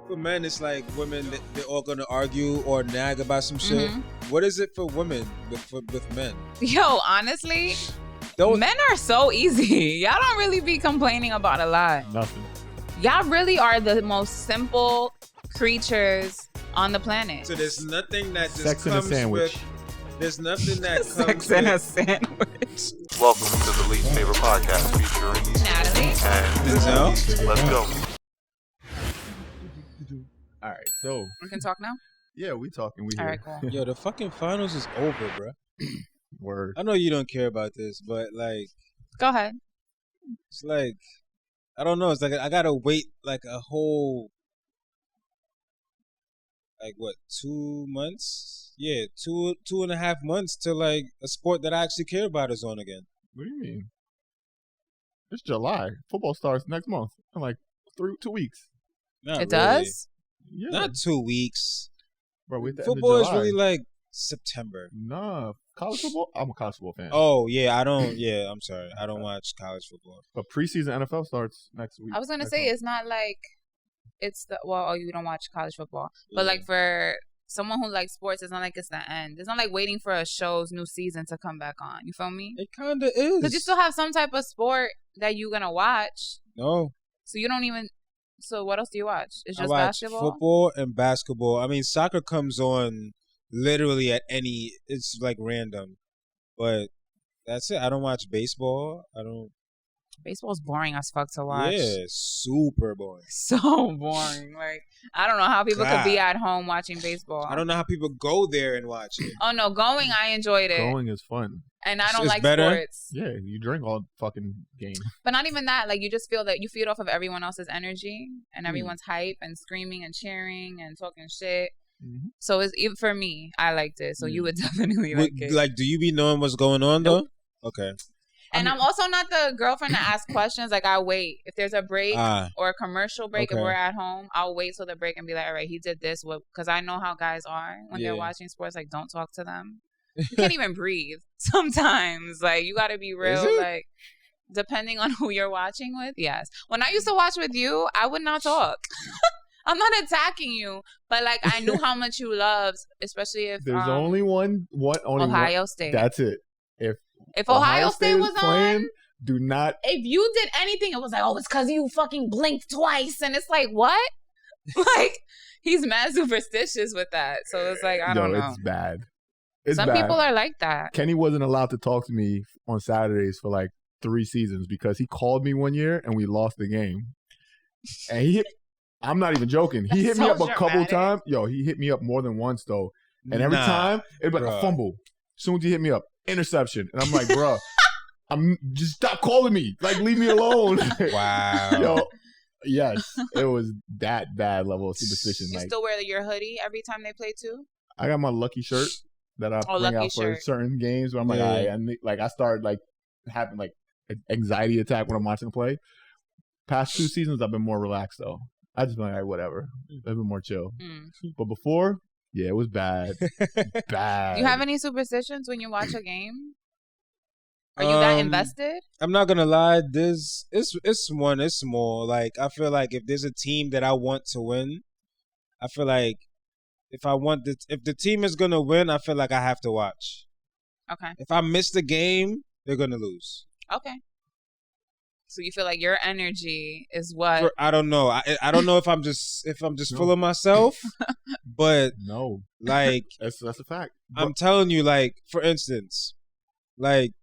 for men, it's like women, they're all gonna argue or nag about some shit. What is it for women with men? Yo, honestly, men are so easy. Y'all don't really be complaining about a lot. Nothing. Y'all really are the most simple creatures on the planet. So there's nothing that just Sex comes and a sandwich. with. There's nothing that comes Sex with. and a sandwich. Welcome to the least favorite podcast featuring Natalie. and Denzel. let's go. All right, so We can talk now? yeah, we talking. We All here. right, cool. Yo, the fucking finals is over, bro. Word. I know you don't care about this, but like, Go ahead. it's like, I don't know. It's like I gotta wait like a whole, like what, 2 months? Yeah, 2.5 months till like a sport that I actually care about is on again. What do you mean? It's July. Football starts next month in like 2 weeks. Not It really. does? Yeah, Not 2 weeks. bro. We at the Football end is of July. really like September. Nah, college football. I'm a college football fan. Oh yeah, I don't. Yeah, I'm sorry. I don't watch college football. But preseason NFL starts next week. I was going to next say, month. it's not like it's the, well, oh, you don't watch college football. But Yeah. like for someone who likes sports, it's not like it's the end. It's not like waiting for a show's new season to come back on. You feel me? It kind of is. Because you still have some type of sport that you're going to watch. No, So you don't even. So what else do you watch? It's I just watch basketball? football and basketball. I mean, soccer comes on literally at any. It's like random, but that's it. I don't watch baseball. I don't. Baseball's boring as fuck to watch. Yeah, super boring. So boring. Like, I don't know how people could be at home watching baseball. I don't know how people go there and watch it. Oh, no. Going, I enjoyed it. Going is fun. And I don't It's like better? sports. Yeah, you drink all fucking game. But not even that. Like, you just feel that you feed off of everyone else's energy Hmm. and everyone's hype and screaming and cheering and talking shit. Mm-hmm. So it's even for me, I liked it. So you would definitely Would- like it. like, do you be knowing what's going on though? Okay. And I'm also not the girlfriend to ask questions. Like, I wait. If there's a break or a commercial break, if Okay. we're at home, I'll wait till the break and be like, all right, he did this. Because I know how guys are when they're Yeah. watching sports. Like, don't talk to them. You can't even breathe sometimes. Like, you got to be Is real. it? Like, depending on who you're watching with, yes. When I used to watch with you, I would not talk. I'm not attacking you, but like I knew how much you loved, especially if There's only one. Ohio State. That's it. If Ohio State was playing, on, do not. if you did anything, it was like, oh, it's because you fucking blinked twice, and it's like, what? Like he's mad superstitious with that, so it's like I don't know. It's bad. It's Some bad. people are like that. Kenny wasn't allowed to talk to me on Saturdays for like 3 seasons because he called me one year and we lost the game. And I'm not even joking. He hit me so up a couple dramatic. times. Yo, he hit me up more than once though. And every time it'd be like bruh. a fumble. As soon as he hit me up, interception. And I'm like, bro, just stop calling me. Like, leave me alone. Wow. Yo, yes, it was that bad level of superstition. You Like, still wear your hoodie every time they play too? I got my lucky shirt that I bring lucky out for shirt. certain games. Where I'm like, Yeah. all right, I started like having like an anxiety attack when I'm watching the play. Past 2 seasons, I've been more relaxed though. I just been like, all right, whatever. I've been more chill. Mm. But before, yeah, it was bad, bad. Do you have any superstitions when you watch a game? Are you that invested? I'm not gonna lie. It's one. It's small. Like I feel like if there's a team that I want to win, I feel like if the team is gonna win, I feel like I have to watch. Okay. If I miss the game, they're gonna lose. Okay. So you feel like your energy is what? I don't know. I don't know if I'm just full of myself, but No, like that's a fact. I'm telling you, like for instance, like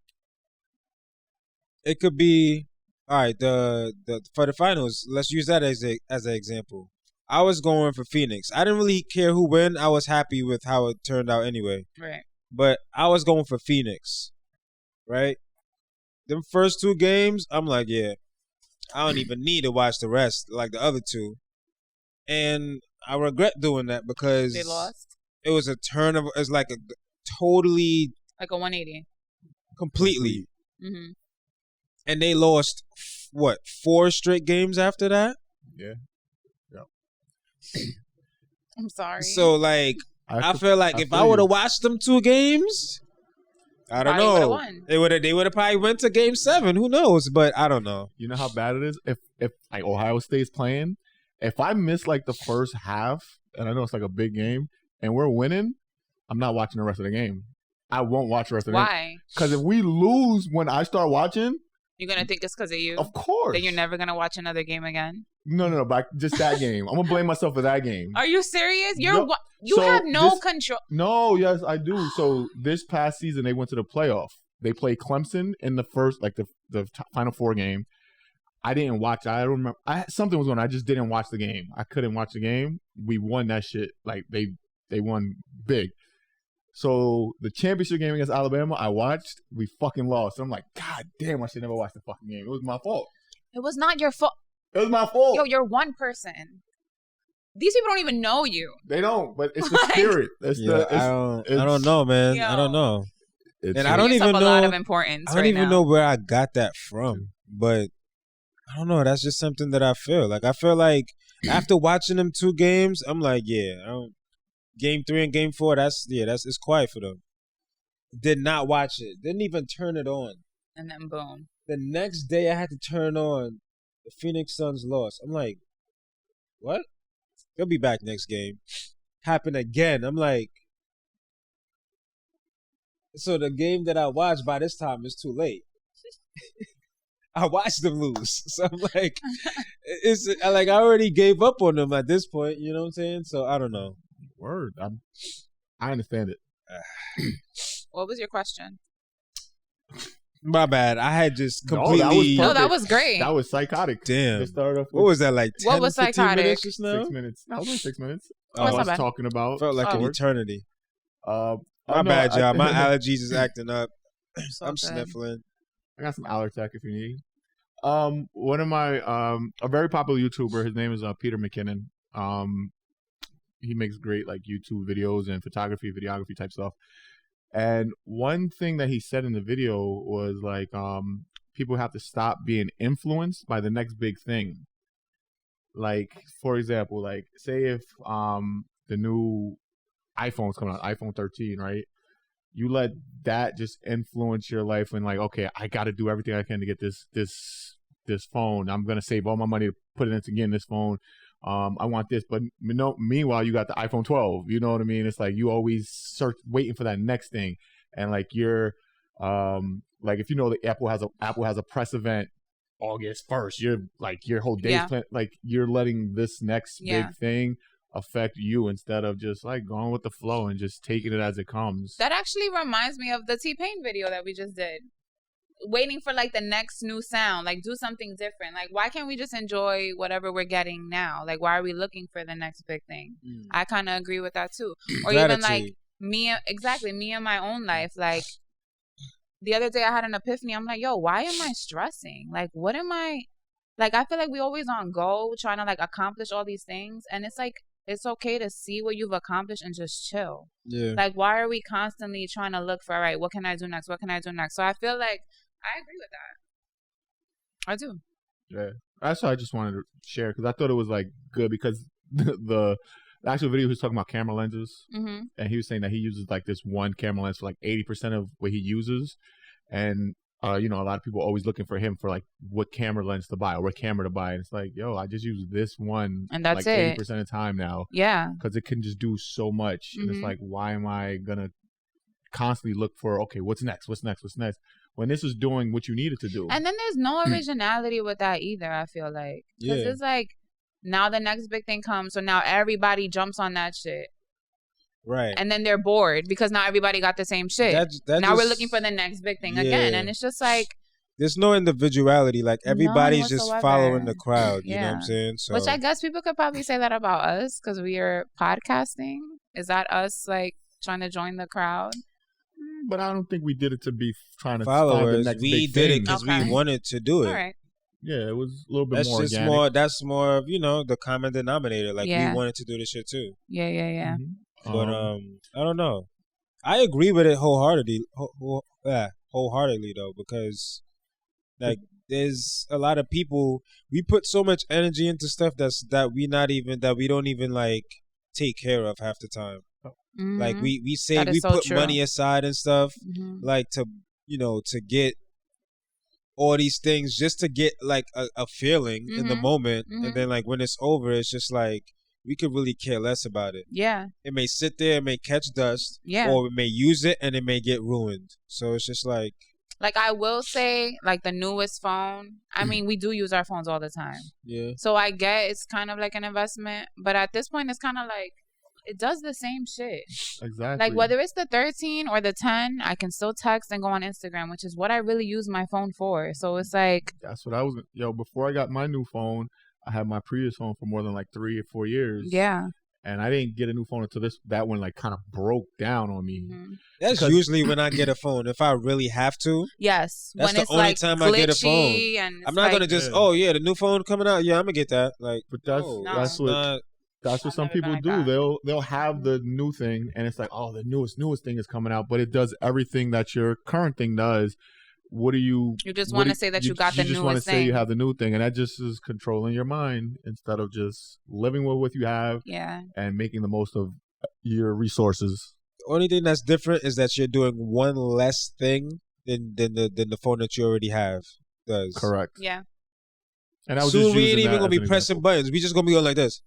it could be all right. The for the finals, let's use that as an example. I was going for Phoenix. I didn't really care who win. I was happy with how it turned out anyway. Right. But I was going for Phoenix, right? Them first 2 games, I'm like, yeah, I don't even need to watch the rest, like the other 2. And I regret doing that because They lost it was a turn of, it's like a totally, like a 180. completely. Mm-hmm. And they lost, 4 straight games after that? Yeah. I'm sorry. So, like, I feel like if I would have watched them 2 games, I don't Probably would've know. won. They would have probably went to game 7. Who knows? But I don't know. You know how bad it is if like Ohio State's playing If I miss like the first half, and I know it's like a big game, and we're winning, I'm not watching the rest of the game. I won't watch the rest of the game. Why? Because if we lose when I start watching, You're gonna think it's because of you. of course. Then you're never gonna watch another game again. No, but just that game. I'm gonna blame myself for that game. Are you serious? No, You so have no this- control. No, yes, I do. So this past season, they went to the playoff. They played Clemson in the first, like the Final Four game. I didn't watch. I don't remember. Something was going on. I just didn't watch the game. I couldn't watch the game. We won that shit. Like they won big. So the championship game against Alabama, I watched. We fucking lost. So I'm like, God damn, I should never watch the fucking game. It was my fault. It was not your fault. It was my fault. Yo, you're one person. These people don't even know you. They don't, but it's the Like- spirit. It's Yeah, I don't know, man. Yo. I don't know. It's And just- I don't Give yourself even a lot know- of importance. I don't right even now. know where I got that from, but I don't know. That's just something that I feel like. I feel like after watching them 2 games, I'm like, yeah, game 3 and game 4. That's it's quiet for them. Did not watch it. Didn't even turn it on. And then boom. The next day, I had to turn on the Phoenix Suns loss. I'm like, what? They'll be back next game. Happened again. I'm like, so the game that I watched by this time is too late. I watched them lose. So I'm like, it's like I already gave up on them at this point. You know what I'm saying? So I don't know. Word. I understand it. What was your question? My bad. I had just No, that was completely. perfect. No, that was great. That was psychotic. Damn. It started off What with was that like? 10, What was 15 psychotic? minutes just now? 6 minutes. That was only 6 minutes. Oh, that's I not was bad. talking about. Felt like an Oh. eternity. My My bad, y'all. My allergies is acting up. So I'm good. sniffling. I got some Allertech if you need. One of my a very popular YouTuber. His name is Peter McKinnon. He makes great like YouTube videos and photography, videography type stuff. And one thing that he said in the video was like, people have to stop being influenced by the next big thing. Like, for example, like say if the new iPhone's coming out, iPhone 13, right? You let that just influence your life and like, okay, I got to do everything I can to get this phone. I'm gonna save all my money to put it into getting this phone. I want this, but meanwhile, you got the iPhone 12. You know what I mean? It's like you always waiting for that next thing, and like you're, like if you know that Apple has a press event August 1st, you're like your whole day's Yeah. plan, like you're letting this next Yeah. big thing affect you instead of just like going with the flow and just taking it as it comes. That actually reminds me of the T-Pain video that we just did. Waiting for like the next new sound, like do something different. Like why can't we just enjoy whatever we're getting now? Like why are we looking for the next big thing? I kind of agree with that too. Or even like me in my own life. Like the other day I had an epiphany. I'm like, yo, why am I stressing? Like what am I? Like I feel like we always on go trying to like accomplish all these things, and it's like it's okay to see what you've accomplished and just chill. Yeah. Like, why are we constantly trying to look for, all right, what can I do next? What can I do next? So I feel like I agree with that. I do. Yeah, that's what I just wanted to share because I thought it was like good because the actual video he was talking about camera lenses, Mm-hmm. and he was saying that he uses like this one camera lens for like 80% of what he uses, and you know, a lot of people are always looking for him for like what camera lens to buy or what camera to buy, and it's like, yo, I just use this one, And that's like it. 80% of the time now Yeah. because it can just do so much, and it's Mhm. like, why am I gonna constantly look for okay, what's next, when this is doing what you need it to do? And then there's no originality with that either, I feel like. Because Yeah. it's like, now the next big thing comes, so now everybody jumps on that shit. Right. And then they're bored because now everybody got the same shit. That now we're just- looking for the next big thing again. Yeah. And it's just like, There's no individuality. Like everybody's just whatsoever. following the crowd. You know what Yeah. I'm saying? So which I guess people could probably say that about us because we are podcasting. Is that us like trying to join the crowd? But I don't think we did it to be trying to find the followers, next we big did it thing. because Okay. we wanted to do it. All right. Yeah, it was a little bit That's more just organic. more. That's more of the common denominator. Like Yeah. we wanted to do this shit too. Yeah. Mhm. But I don't know. I agree with it wholeheartedly. Wholeheartedly though, because like there's a lot of people. We put so much energy into stuff that we don't even like take care of half the time. Like Mhm. we say That is we so put true. money aside and stuff Mhm. like to to get all these things just to get like a feeling in the moment, and then like when it's over, it's just like we could really care less about it. Yeah. It may sit there, it may catch dust, or we may use it and it may get ruined. So it's just like I will say, like the newest phone, I mean, we do use our phones all the time. Yeah. So I get it's kind of like an investment, but at this point, it's kind of like it does the same shit. Exactly. Like whether it's the 13 or the 10, I can still text and go on Instagram, which is what I really use my phone for. So it's like that's what I was. Before I got my new phone, I had my previous phone for more than like 3 or 4 years. Yeah. And I didn't get a new phone until that one like kind of broke down on me. That's usually when I get a phone. If I really have to. Yes. That's when the it's only like time I get a phone. And I'm not gonna just the new phone coming out. Yeah, I'm gonna get that. Like, but that's what some people do. That. They'll have the new thing, and it's like, oh, the newest thing is coming out, but it does everything that your current thing does. What do you? You just want to say that you got the newest thing. You just want to say you have the new thing, and that just is controlling your mind instead of just living with what you have. Yeah. And making the most of your resources. The only thing that's different is that you're doing one less thing than the phone that you already have does. Correct. Yeah. And I was soon we ain't even gonna be pressing buttons. We just gonna be going like this.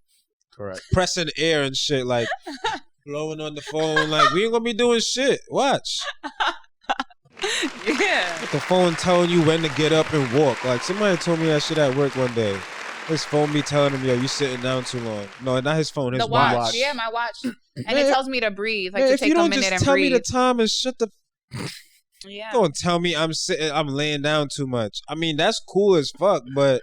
Correct. Pressing air and shit, like blowing on the phone. Like we ain't gonna be doing shit. Watch. Yeah. With the phone telling you when to get up and walk. Like somebody told me that shit at work one day. His phone be telling him, yo, you sitting down too long. No, not his phone, his the watch. Yeah, my watch. And it tells me to breathe, like to take a minute and breathe. If you don't just tell me the time and shut the... Yeah. Don't tell me I'm laying down too much. I mean, that's cool as fuck, but...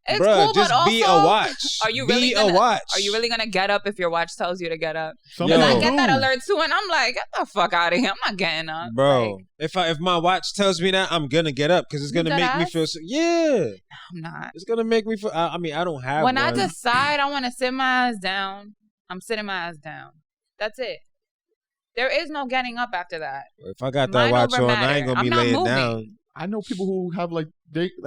It's bruh, cool, just but also, be a watch. Are you really gonna, a watch. Are you really gonna get up if your watch tells you to get up? Because I get that alert too, and I'm like, get the fuck out of here. I'm not getting up, bro. Like, if my watch tells me that, I'm gonna get up because it's gonna make me feel. Yeah, I'm not. It's gonna make me feel. I mean, I don't have. When one. I decide I want to sit my ass down, I'm sitting my ass down. That's it. There is no getting up after that. If I got that watch on, I ain't gonna be laying down. I know people who have like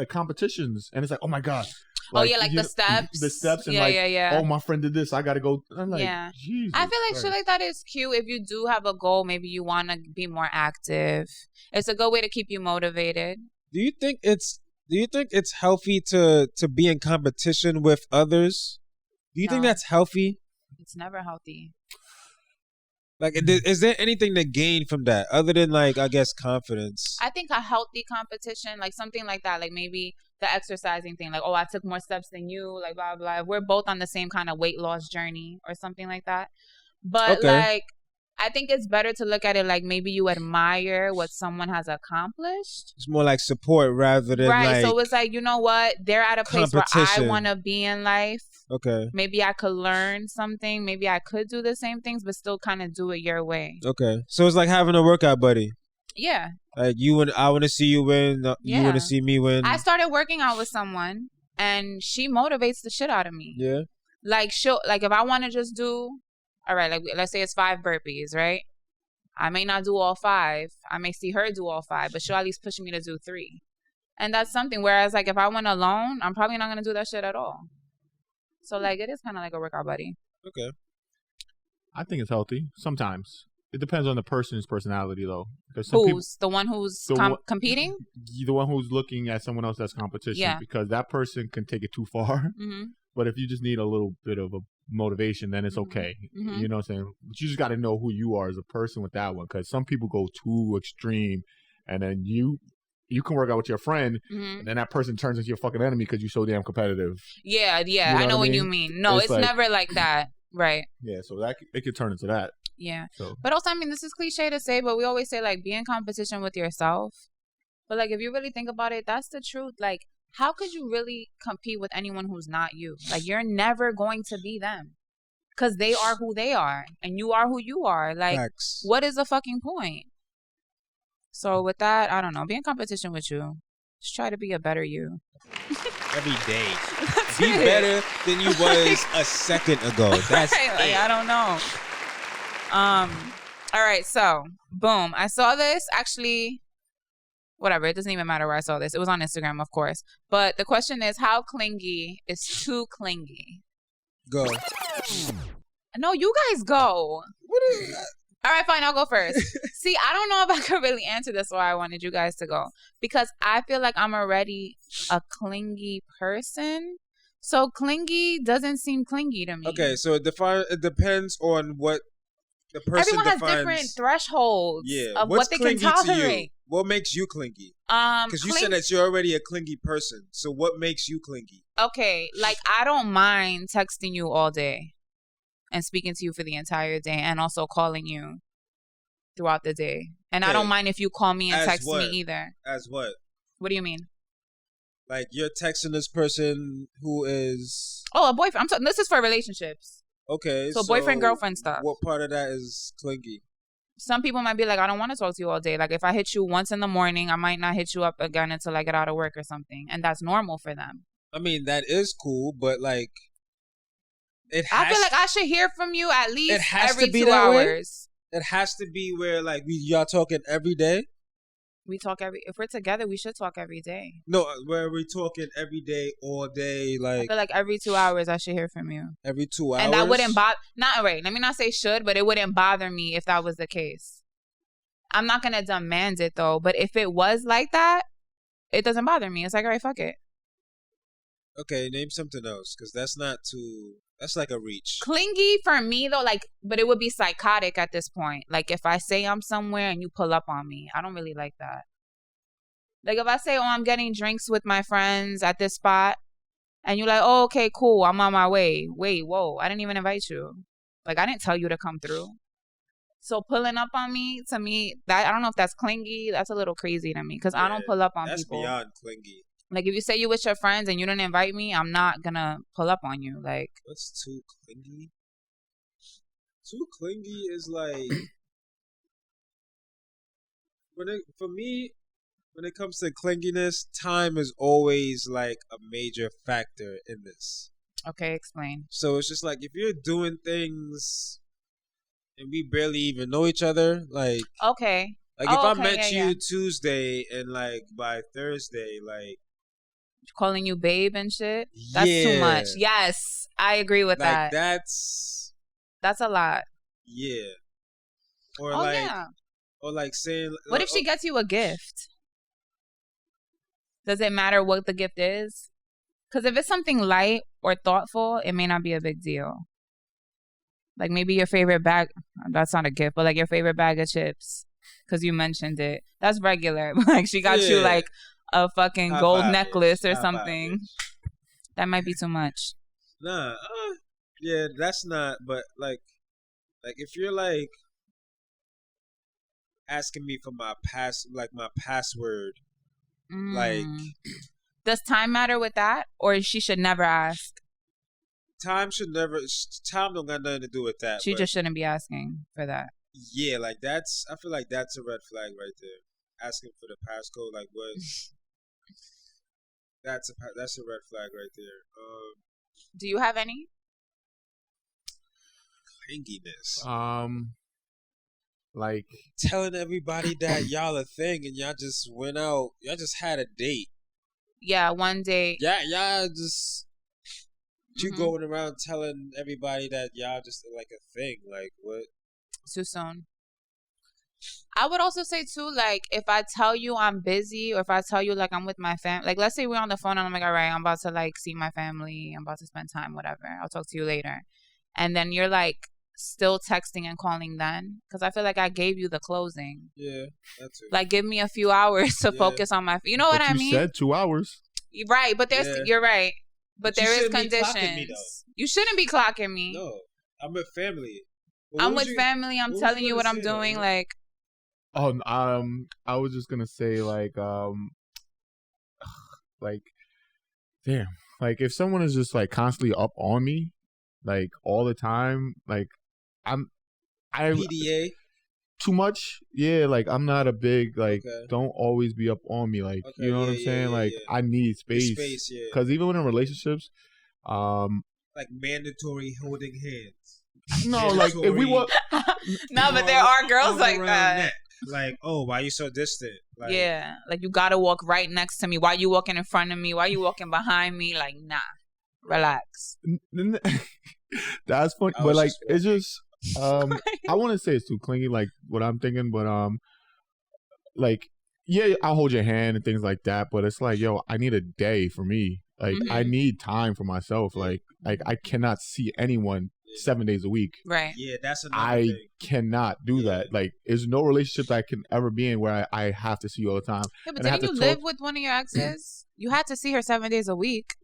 competitions, and it's like, oh my god. Like, the steps. The steps and oh, my friend did this. I got to go. I'm like, Jesus I feel like Christ. shit like that is cute. If you do have a goal, maybe you want to be more active. It's a good way to keep you motivated. Do you think it's healthy to be in competition with others? Do you think that's healthy? It's never healthy. Like, is there anything to gain from that other than, like, I guess, confidence? I think a healthy competition, like something like that, like maybe the exercising thing, like, oh, I took more steps than you, like, blah, blah. We're both on the same kind of weight loss journey or something like that. But, like, I think it's better to look at it like maybe you admire what someone has accomplished. It's more like support rather than right. So it's like, you know what? They're at a place where I want to be in life. Okay. Maybe I could learn something. Maybe I could do the same things, but still kind of do it your way. Okay. So it's like having a workout buddy. Yeah. Like I want to see you win. You want to see me win. I started working out with someone, and she motivates the shit out of me. Yeah. Like if I want to just do, all right, like let's say it's 5 burpees, right? I may not do all 5. I may see her do all 5, but she'll at least push me to do 3. And that's something. Whereas like if I went alone, I'm probably not gonna do that shit at all. So like it is kind of like a workout buddy. Okay. I think it's healthy sometimes. It depends on the person's personality, though. Who's the one who's competing? The one who's looking at someone else that's competition. Yeah. Because that person can take it too far. Mm-hmm. But if you just need a little bit of a motivation, then it's okay. Mm-hmm. You know what I'm saying? But you just got to know who you are as a person with that one. Because some people go too extreme, and then you can work out with your friend, and then that person turns into your fucking enemy because you're so damn competitive. Yeah, You know I know what you mean. No, it's like, never like that. Right. Yeah, so that it could turn into that. Yeah. So. But also, I mean, this is cliche to say, but we always say, like, be in competition with yourself. But, like, if you really think about it, that's the truth. Like, how could you really compete with anyone who's not you? Like, you're never going to be them. Because they are who they are. And you are who you are. Like, what is the fucking point? So, with that, I don't know. Be in competition with you. Just try to be a better you. Every day. Be better than you was a second ago. That's right, like, I don't know. All right, so boom. I saw this actually. Whatever, it doesn't even matter where I saw this. It was on Instagram, of course. But the question is, how clingy is too clingy? Go. No, you guys go. All right, fine. I'll go first. See, I don't know if I could really answer this, why I wanted you guys to go. Because I feel like I'm already a clingy person. So clingy doesn't seem clingy to me. Okay, so it depends on what the person Everyone has defines. different thresholds of what's what they can clingy to you? tolerate. What makes you clingy? Because you said that you're already a clingy person. So what makes you clingy? Okay, like I don't mind texting you all day and speaking to you for the entire day and also calling you throughout the day. And I don't mind if you call me and text me either. As what? What do you mean? Like you're texting this person who is... Oh, a boyfriend. This is for relationships. Okay. So boyfriend, girlfriend stuff. What part of that is clingy? Some people might be like, I don't want to talk to you all day. Like if I hit you once in the morning, I might not hit you up again until I get out of work or something. And that's normal for them. I mean, that is cool, but like... I feel like I should hear from you at least every 2 Way? hours. It has to be where like y'all talking every day? We talk if we're together, we should talk every day. No, where we talking every day, all day, like... I feel like every 2 hours I should hear from you. Every 2 hours? And that wouldn't bother... let me not say should, but it wouldn't bother me if that was the case. I'm not going to demand it, though. But if it was like that, it doesn't bother me. It's like, all right, fuck it. Okay, name something else, because that's not too... That's like a reach. Clingy for me, though, like... But it would be psychotic at this point. Like, if I say I'm somewhere and you pull up on me, I don't really like that. Like, if I say, oh, I'm getting drinks with my friends at this spot, and you're like, oh, okay, cool, I'm on my way. Wait, whoa, I didn't even invite you. Like, I didn't tell you to come through. So pulling up on me, to me, that I don't know if that's clingy. That's a little crazy to me, because I don't pull up on people. That's beyond clingy. Like, if you say you with your friends and you didn't invite me, I'm not gonna pull up on you. Like, what's too clingy? Too clingy is like... For me... When it comes to clinginess, time is always like a major factor in this. Okay, explain. So it's just like if you're doing things and we barely even know each other, like okay, like if I met you Tuesday and like by Thursday, like calling you babe and shit, that's too much. Yes, I agree with that. That's a lot. Yeah. Or or like saying, what if she gets you a gift? Does it matter what the gift is? Because if it's something light or thoughtful, it may not be a big deal. Like maybe your favorite bag, that's not a gift, but like your favorite bag of chips, because you mentioned it. That's regular. Like she got you like a fucking gold necklace or something. That might be too much. Nah, yeah, that's not, but like if you're like asking me for my password, like, does time matter with that, or she should never ask? Time don't got nothing to do with that. She just shouldn't be asking for that. Yeah, like I feel like that's a red flag right there. Asking for the passcode, like what? That's a red flag right there. Do you have any? Clinginess. Like telling everybody that y'all a thing and y'all just went out. Y'all just had a date. Yeah, one date. Yeah, y'all just you going around telling everybody that y'all just like a thing. Like what? Too soon. I would also say too, like if I tell you I'm busy, or if I tell you like I'm with my family, like let's say we're on the phone and I'm like, all right, I'm about to like see my family, I'm about to spend time, whatever. I'll talk to you later, and then you're like still texting and calling then, because I feel like I gave you the closing. Yeah, that's it. Like give me a few hours to focus on my, you know what I mean? You said 2 hours. Right, but you're right, but there is conditions. You shouldn't be clocking me. No, I'm with family. I'm with family. I'm telling you what I'm doing. Like, oh, I was just gonna say like damn, like if someone is just like constantly up on me, like all the time, like I PDA too much. Yeah, like I'm not a big like don't always be up on me, like you know what I'm saying. Like I need space, because even when in relationships, like mandatory holding hands. No, like if we were no, but there are girls like that. Like, oh, why you so distant? Like, yeah, like you gotta walk right next to me. Why you walking in front of me? Why you walking behind me? Like, nah, relax. That's funny, but like it's just I wouldn't say it's too clingy, like what I'm thinking, but like, yeah, I'll hold your hand and things like that, but it's like, yo, I need a day for me. Like, I need time for myself. Like I cannot see anyone 7 days a week. Right. Yeah, that's another I thing. cannot do that. Like, there's no relationship that I can ever be in where I have to see you all the time. Yeah, but And I have didn't you to live talk- with one of your exes? You had to see her 7 days a week.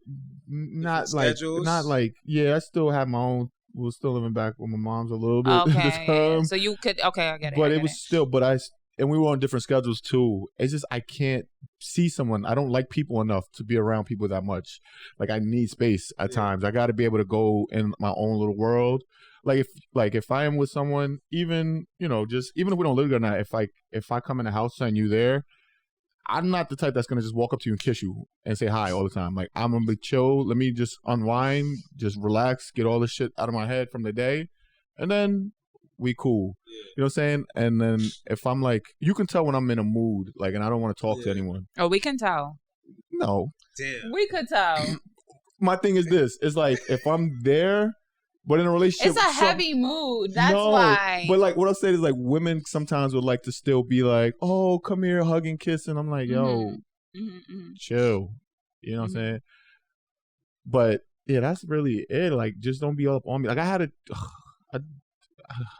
Not Different schedules? not like, yeah, I still have my own. We're still living back with my mom's a little bit. Okay. Yeah. So you could. Okay, I get it. But I it get was still, and we were on different schedules too. It's just, I can't see someone. I don't like people enough to be around people that much. Like, I need space at times. I got to be able to go in my own little world. Like if I am with someone, even, just even if we don't live together, if I come in the house and you there, I'm not the type that's gonna just walk up to you and kiss you and say hi all the time. Like, I'm gonna be chill. Let me just unwind, just relax, get all this shit out of my head from the day, and then we cool. You know what I'm saying? And then if I'm like, you can tell when I'm in a mood, like, and I don't want to talk to anyone. Oh, we can tell. No. Damn. We could tell. My thing is this: it's like, if I'm there, but in a relationship, It's a heavy mood. That's no, why. But like, what I'm saying is, like, women sometimes would like to still be like, "Oh, come here, hug and kiss," and I'm like, "Yo, chill." You know what I'm saying? But yeah, that's really it. Like, just don't be up on me. Like, I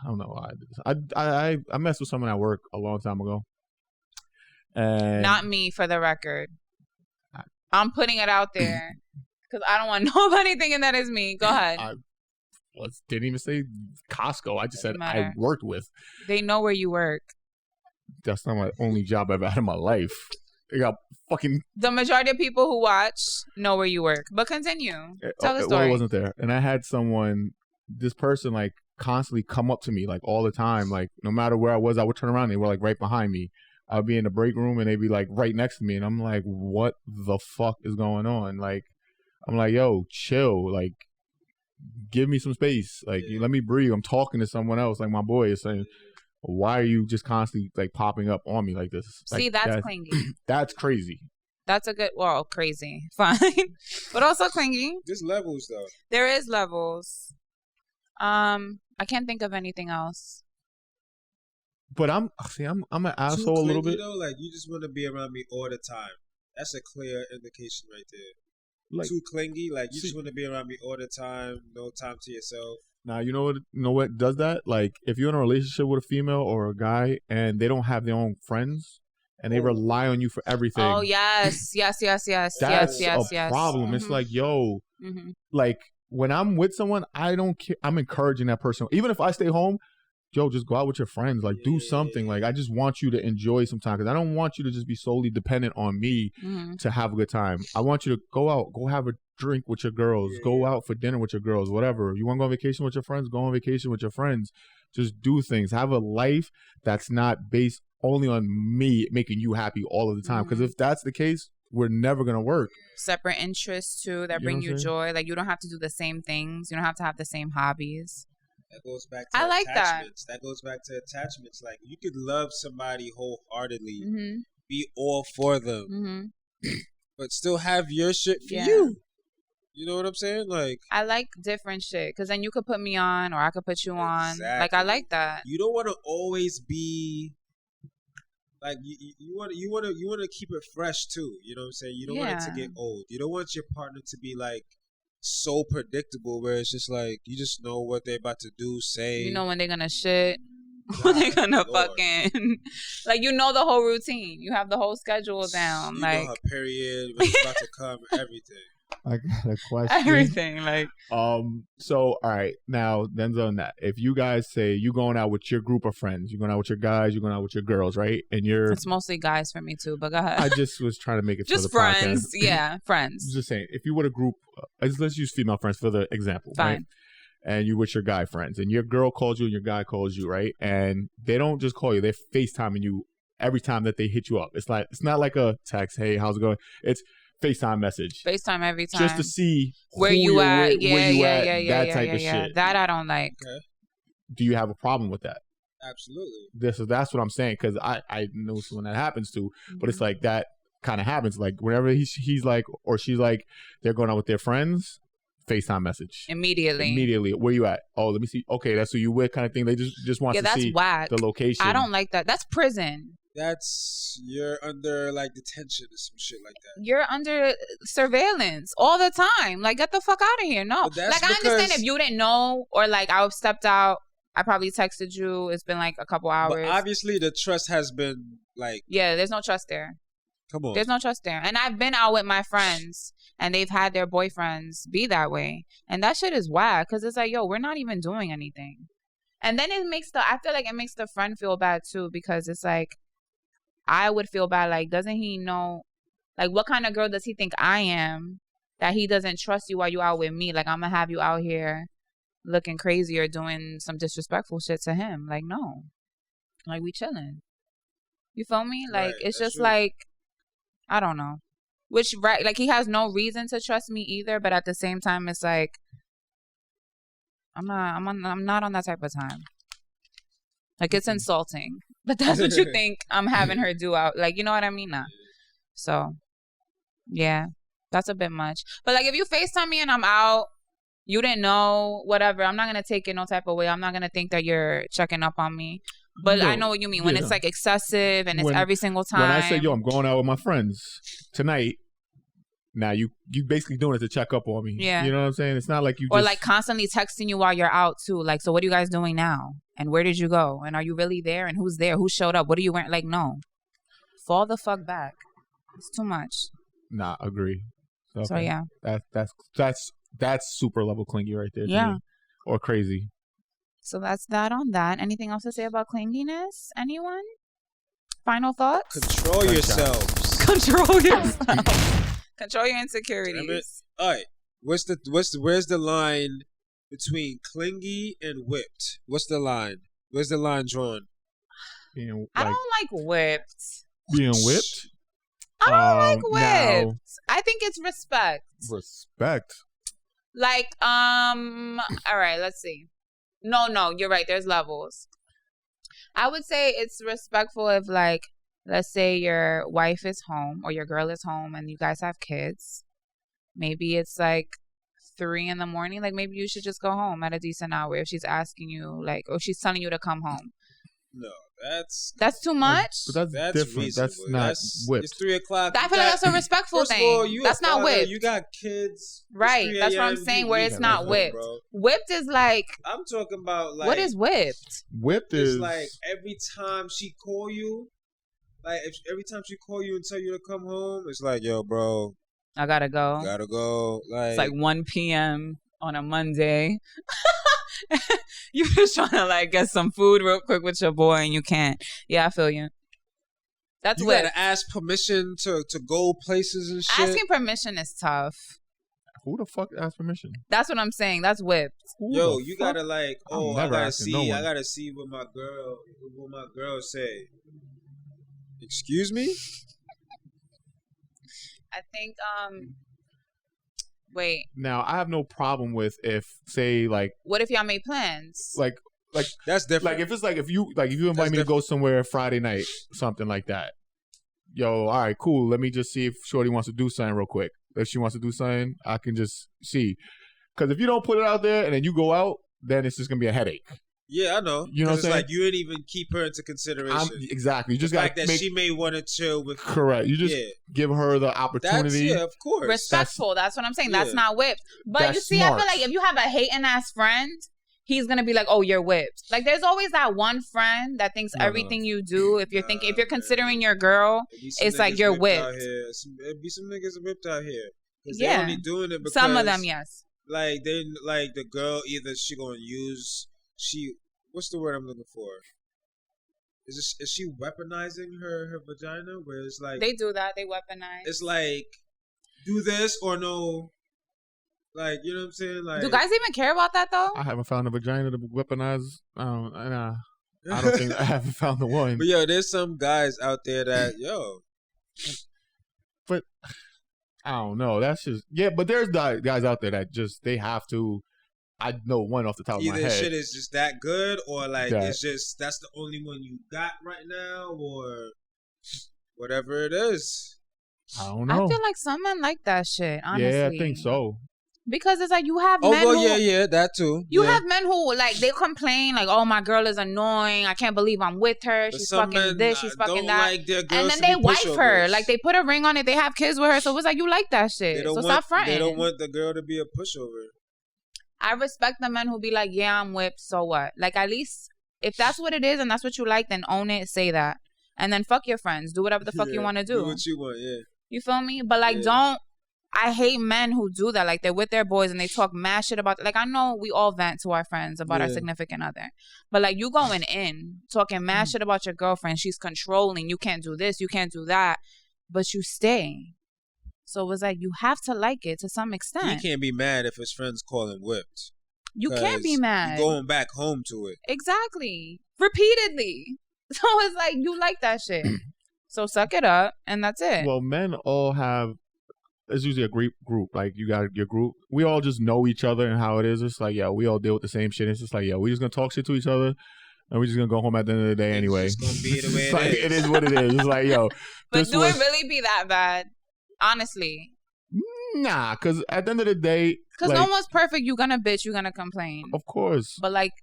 don't know why I did this. I messed with someone at work a long time ago. And Not me, for the record. I'm putting it out there because I don't want nobody thinking that is me. Go ahead. Didn't even say Costco. I just said Doesn't matter. I worked with. They know where you work. That's not my only job I've had in my life. I got fucking. The majority of people who watch know where you work. But continue. Tell the Well, story. I wasn't there, and I had this person, like, constantly come up to me, like, all the time. Like, no matter where I was, I would turn around, and they were like right behind me. I'd be in the break room, and they'd be like right next to me, and I'm like, what the fuck is going on? Like, I'm like, yo, chill. Like, give me some space. Like, let me breathe. I'm talking to someone else. Like, my boy is saying, why are you just constantly, like, popping up on me like this? Like, See, that's clingy. That's crazy. That's a good, well, crazy. Fine. But also clingy. There's levels though. There is levels. I can't think of anything else. But I'm an Too asshole a little clingy, bit. though, like, you just want to be around me all the time. That's a clear indication right there. Like, Too clingy, like, you just want to be around me all the time. No time to yourself. now, you know what does that? Like, if you're in a relationship with a female or a guy and they don't have their own friends and they rely on you for everything. Oh, yes. Yes. That's a problem. It's like, yo, like, when I'm with someone, I don't care. I'm encouraging that person. Even if I stay home, yo, just go out with your friends. Like, do something. Like, I just want you to enjoy some time, because I don't want you to just be solely dependent on me to have a good time. I want you to go out, go have a drink with your girls, go out for dinner with your girls, whatever. You want to go on vacation with your friends, go on vacation with your friends. Just do things. Have a life that's not based only on me making you happy all of the time. Because if that's the case, we're never going to work. Separate interests, too, that You bring know what you I'm saying? joy. Like, you don't have to do the same things. You don't have to have the same hobbies. That goes back to I like that. attachments. That goes back to attachments. Like, you could love somebody wholeheartedly, be all for them, but still have your shit for you. You know what I'm saying? Like, I like different shit, because then you could put me on, or I could put you on. Like, I Exactly. like that. you don't want to always be like, you want to keep it fresh too. You know what I'm saying? You don't want it to get old. You don't want your partner to be like so predictable, where it's just like you just know what they're about to do, say. You know when they're gonna shit. When they're gonna Lord. fucking, like, you know the whole routine. You have the whole schedule down. You like, know her period, when it's about to come, everything. I got a question. everything. Like, So, all right, now, Denzel, on that, if you guys say you going out with your group of friends, you're going out with your guys, you're going out with your girls, right? And you're, it's mostly guys for me too, but go ahead. I just was trying to make it Just for the friends. podcast. Yeah, I'm friends. just saying, if you were a group, let's use female friends for the example, right? Fine. And you with your guy friends, and your girl calls you and your guy calls you, right? And they don't just call you; they're FaceTiming you every time that they hit you up. It's not like a text, "Hey, how's it going?" It's FaceTime message, FaceTime every time. just to see where who you you're at. with, Yeah, where you yeah, at, yeah, yeah, that type of yeah. shit. That I don't like. Okay, Do you have a problem with that? absolutely. That's what I'm saying, because I know someone that happens to, but it's like that kind of happens. Like, whenever he's like, or she's like, they're going out with their friends, FaceTime message. Immediately. Where you at? Oh, let me see. Okay, that's who you with kind of thing. They just want to that's see whack. the location. I don't like that. That's prison. You're under like detention or some shit like that. You're under surveillance all the time. Like, get the fuck out of here. No. But that's Like, I understand because- if you didn't know or like I stepped out, I probably texted you. It's been like a couple hours. But obviously, the trust has been like, Yeah, there's no trust there. come on. There's no trust there. And I've been out with my friends and they've had their boyfriends be that way. And that shit is whack because it's like, yo, we're not even doing anything. And then I feel like it makes the friend feel bad too because it's like, I would feel bad. Like, doesn't he know, like, what kind of girl does he think I am that he doesn't trust you while you out with me? Like, I'm going to have you out here looking crazy or doing some disrespectful shit to him. Like, no. Like, we chilling. You feel me? Like, Right, it's that's just true. like, I don't know. Which, right, like, he has no reason to trust me either, but at the same time, it's like, I'm not on that type of time. Like, it's insulting. But that's what you think I'm having her do out. Like, you know what I mean? Nah. So, yeah, that's a bit much. But, like, if you FaceTime me and I'm out, you didn't know, whatever, I'm not going to take it no type of way. I'm not going to think that you're checking up on me. But I No, know what you mean. When yeah. it's, like, excessive and it's When- every single time. When I say, yo, I'm going out with my friends tonight, now you basically doing it to check up on me. Yeah. You know what I'm saying? It's not like you Or just... like constantly texting you while you're out too. Like, so what are you guys doing now? And where did you go? And are you really there? And who's there? Who showed up? What are you wearing? Like, no. Fall the fuck back. It's too much. Nah, agree. So yeah. That's super level clingy right there. to Yeah. me. Or crazy. So that's that on that. Anything else to say about clinginess? Anyone? Final thoughts? Control yourselves. Control yourself. Control your Damn it. insecurities. All right. Where's the line between clingy and whipped? What's the line? Where's the line drawn? Being, I like, don't like whipped. being whipped. I don't like now- whipped. I think it's respect. Respect. Like, all right, let's see. No, you're right. There's levels. I would say it's respectful if, like, let's say your wife is home or your girl is home and you guys have kids. Maybe it's like 3 a.m. Like, maybe you should just go home at a decent hour if she's asking you, like, or she's telling you to come home. No, that's That's too much. But that's different. That's reasonable. not whipped. It's 3 o'clock. I feel like that's a respectful First of thing. all, you That's a not father, whipped. You got kids. It's Right. 3 That's what I'm a.m., saying, you where leave it's it not alone, whipped. bro. Whipped is like, I'm talking about like what is whipped? Whipped It's is like every time she call you, like every time she call you and tell you to come home, it's like, yo, bro, I gotta go. gotta go. Like, It's like 1 p.m. on a Monday. You just trying to like get some food real quick with your boy and you can't. Yeah, I feel you. That's you whipped. gotta ask permission to go places and shit. Asking permission is tough. who the fuck asked permission? That's what I'm saying. That's whipped. Who Yo, the you fuck? gotta like, I'm oh, I never gotta asking see, no one. I gotta see what my girl say. Excuse me? I think wait, Now I have no problem with if say like what if y'all made plans? That's different. like if you invite me to go somewhere Friday night, something like that. Yo, all right, cool. Let me just see if Shorty wants to do something real quick. If she wants to do something, I can just see. Because if you don't put it out there and then you go out, then it's just gonna be a headache. yeah, I know. You know what I'm 'Cause it's saying? like you didn't even keep her into consideration. Exactly. You just the got fact to that make she may want to chill with correct. You just yeah. give her the That's opportunity. yeah, of course. Respectful. That's what I'm saying. That's Yeah. not whipped. But That's you see, I smart. feel like if you have a hating ass friend, he's gonna be like, "Oh, you're whipped." Like, there's always that one friend that thinks No, everything you do. If you're Nah, if you're man. considering your girl, There be some it's like niggas you're whipped out whipped. here. There be some niggas whipped out here. 'Cause Yeah. they only doing it because Some of them, yes. like they like the girl either she gonna use what's the word I'm looking for? Is she weaponizing her vagina? Where it's like They do that. They weaponize. it's like do this or no, like you know what I'm saying? Like Do guys even care about that though? I haven't found a vagina to weaponize. Nah, I don't think I haven't found the one. But yo, there's some guys out there that yo. I don't know. That's just But there's guys out there that just they have to. I know one off the top of my Either head. shit is just that good, or like That- it's just that's the only one you got right now, or whatever it is. I don't I know. feel like some men like that shit. Honestly. Yeah, I think so. Because it's like you have Oh, men well, who... yeah, that too. You yeah. have men who, like, they complain, like, oh, my girl is annoying. I can't believe I'm with her. But She's some fucking men, this. She's fucking don't that. like their girls And then to they be wife her. pushovers. Like, they put a ring on it. They have kids with her. So it's like, you like that shit. They don't So want, stop fronting. They don't want the girl to be a pushover. I respect the men who be like, yeah, I'm whipped. So what? Like, at least if that's what it is and that's what you like, then own it. Say that. And then fuck your friends. Do whatever the fuck you want to do. Do what you want, yeah. You feel me? But, like, don't... I hate men who do that. Like, they're with their boys and they talk mad shit about... Like, I know we all vent to our friends about our significant other. But, like, you going in, talking mad shit about your girlfriend. She's controlling. You can't do this. You can't do that. But you stay. So, it was like, you have to like it to some extent. He can't be mad if his friends call him whipped. You can't be mad. You're going back home to it. Exactly. Repeatedly. So, it's like, you like that shit. So, suck it up. And that's it. Well, men all have... It's usually a group. Like, you got your group. We all just know each other and how it is. It's like, yeah, we all deal with the same shit. It's just like, yeah, we just gonna talk shit to each other, and we're just gonna go home at the end of the day anyway. It's gonna be the way It's like, it is what it is. It's like, yo. But do it really be that bad? Honestly. Nah, because at the end of the day... Because like, no one's perfect. You're gonna bitch. You're gonna complain. Of course. But, like,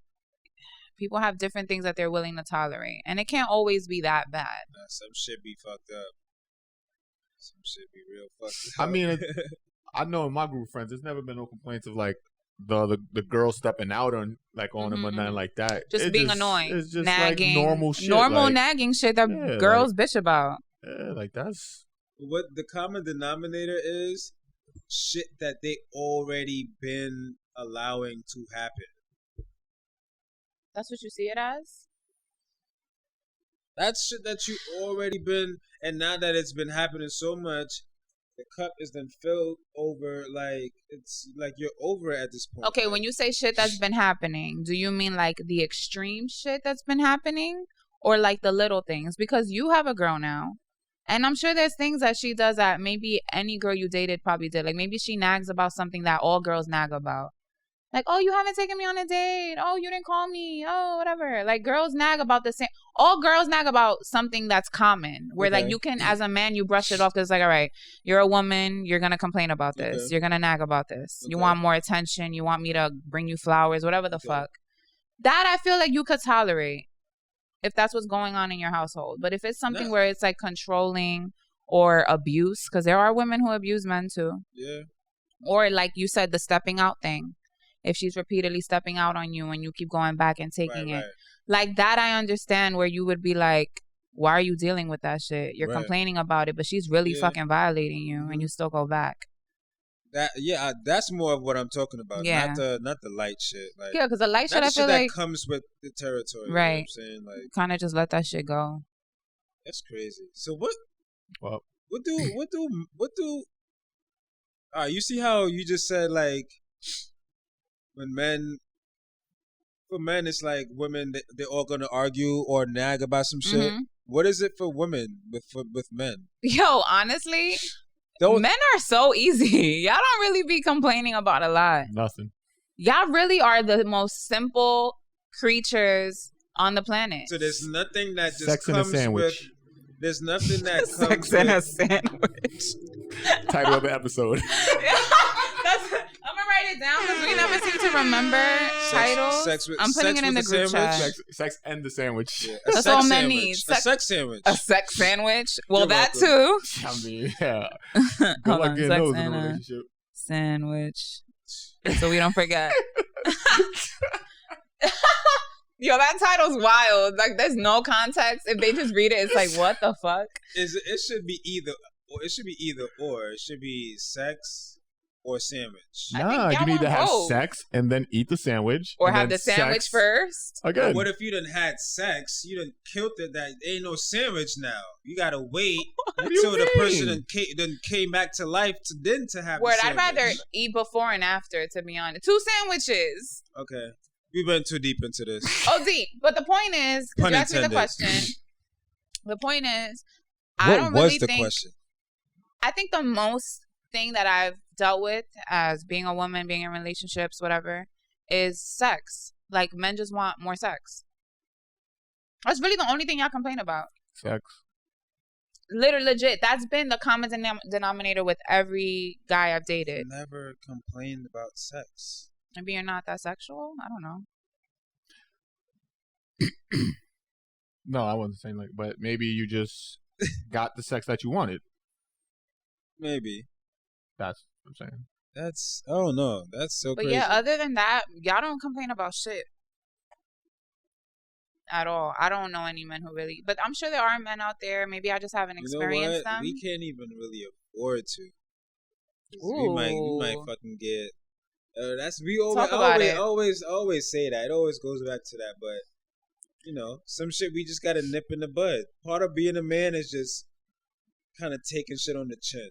people have different things that they're willing to tolerate. And it can't always be that bad. Nah, some shit be fucked up. Some shit be real fucked up. I mean, I know in my group of friends, there's never been no complaints of like the girl stepping out on them or nothing like that. Just being annoying. It's just nagging. like normal shit. Normal like, nagging shit that girls bitch about. Yeah, like that's... What the common denominator is shit that they already been allowing to happen. That's what you see it as? That's shit that you already been, and now that it's been happening so much, the cup is then filled over. Like, it's like you're over it at this point. Okay, when you say shit that's been happening, do you mean like the extreme shit that's been happening, or like the little things? Because you have a girl now, and I'm sure there's things that she does that maybe any girl you dated probably did. Like, maybe she nags about something that all girls nag about. Like, oh, you haven't taken me on a date. Oh, you didn't call me. Oh, whatever. Like, girls nag about the same. All girls nag about something that's common. Where, like, you can, as a man, you brush it off. Because it's like, all right, you're a woman. You're going to complain about this. You're going to nag about this. You want more attention. You want me to bring you flowers. Whatever the fuck. That I feel like you could tolerate. If that's what's going on in your household. But if it's something where it's, like, controlling or abuse. Because there are women who abuse men, too. Yeah. Or, like you said, the stepping out thing. If she's repeatedly stepping out on you and you keep going back and taking it. Like that, I understand where you would be like, why are you dealing with that shit? You're complaining about it, but she's really fucking violating you and you still go back. That's more of what I'm talking about. Yeah. Not the light shit. Like, yeah, because the light shit, I feel that like comes with the territory. Right. You know what I'm saying? Like, kind of just let that shit go. That's crazy. So what? Well, what do? You see how you just said like, when for men, it's like women, they're all gonna argue or nag about some shit. Mm-hmm. What is it for women with men? Yo, honestly, men are so easy. Y'all don't really be complaining about a lot. Nothing. Y'all really are the most simple creatures on the planet. So there's nothing that just Sex comes in a sandwich. with. There's nothing that comes Sex in a sandwich. Title of the episode. I'm gonna write it down because we never seem to remember titles. I'm putting it in the group chat. Sex and the sandwich. Yeah, that's all men need. A sex sandwich. A sex sandwich. Well, You're that welcome. too. I mean, yeah. Good Hold luck on, getting sex those in and a a relationship. sandwich. So we don't forget. Yo, that title's wild. Like, there's no context. If they just read it, it's like, what the fuck? It should be either. Or it should be either or. It should be sex or sandwich. Nah, you need to have sex and then eat the sandwich. Or have the sandwich first. Again. What if you done had sex? You done killed it. That ain't no sandwich now. You gotta wait until the person done came back to life to have. Word, the I'd rather eat before and after. To be honest, 2 sandwiches. Okay, we went too deep into this. Oh, deep. But the point is, because you asked me the question. The point is, I don't really think. What was the question? I think the most thing that I've dealt with as being a woman, being in relationships, whatever, is sex. Like, men just want more sex. That's really the only thing y'all complain about. Sex. literally legit. That's been the common denominator with every guy I've dated. Never complained about sex. Maybe you're not that sexual. I don't know. No, I wasn't saying like, but maybe you just got the sex that you wanted. Maybe. That's what I'm saying. That's, oh no, that's so But crazy. yeah, other than that, y'all don't complain about shit at all. I don't know any men who really, but I'm sure there are men out there. Maybe I just haven't You know experienced what? them. We can't even really afford to. Ooh. We might fucking get. That's we Talk about it. always say that. It always goes back to that. But you know, some shit we just gotta nip in the bud. Part of being a man is just kind of taking shit on the chin.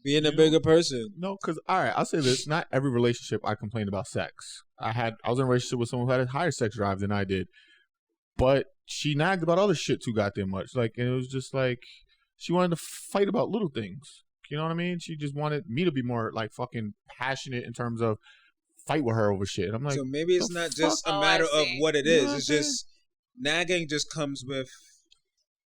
Being a bigger person. No, because all right, I'll say this: not every relationship I complained about sex. I was in a relationship with someone who had a higher sex drive than I did, but she nagged about other shit too goddamn much. Like, and it was just like she wanted to fight about little things. You know what I mean? She just wanted me to be more like fucking passionate in terms of fight with her over shit. And I'm like, so maybe it's the not just fuck? a matter Oh, I of see. what it You is. know what It's I'm just nagging just comes with.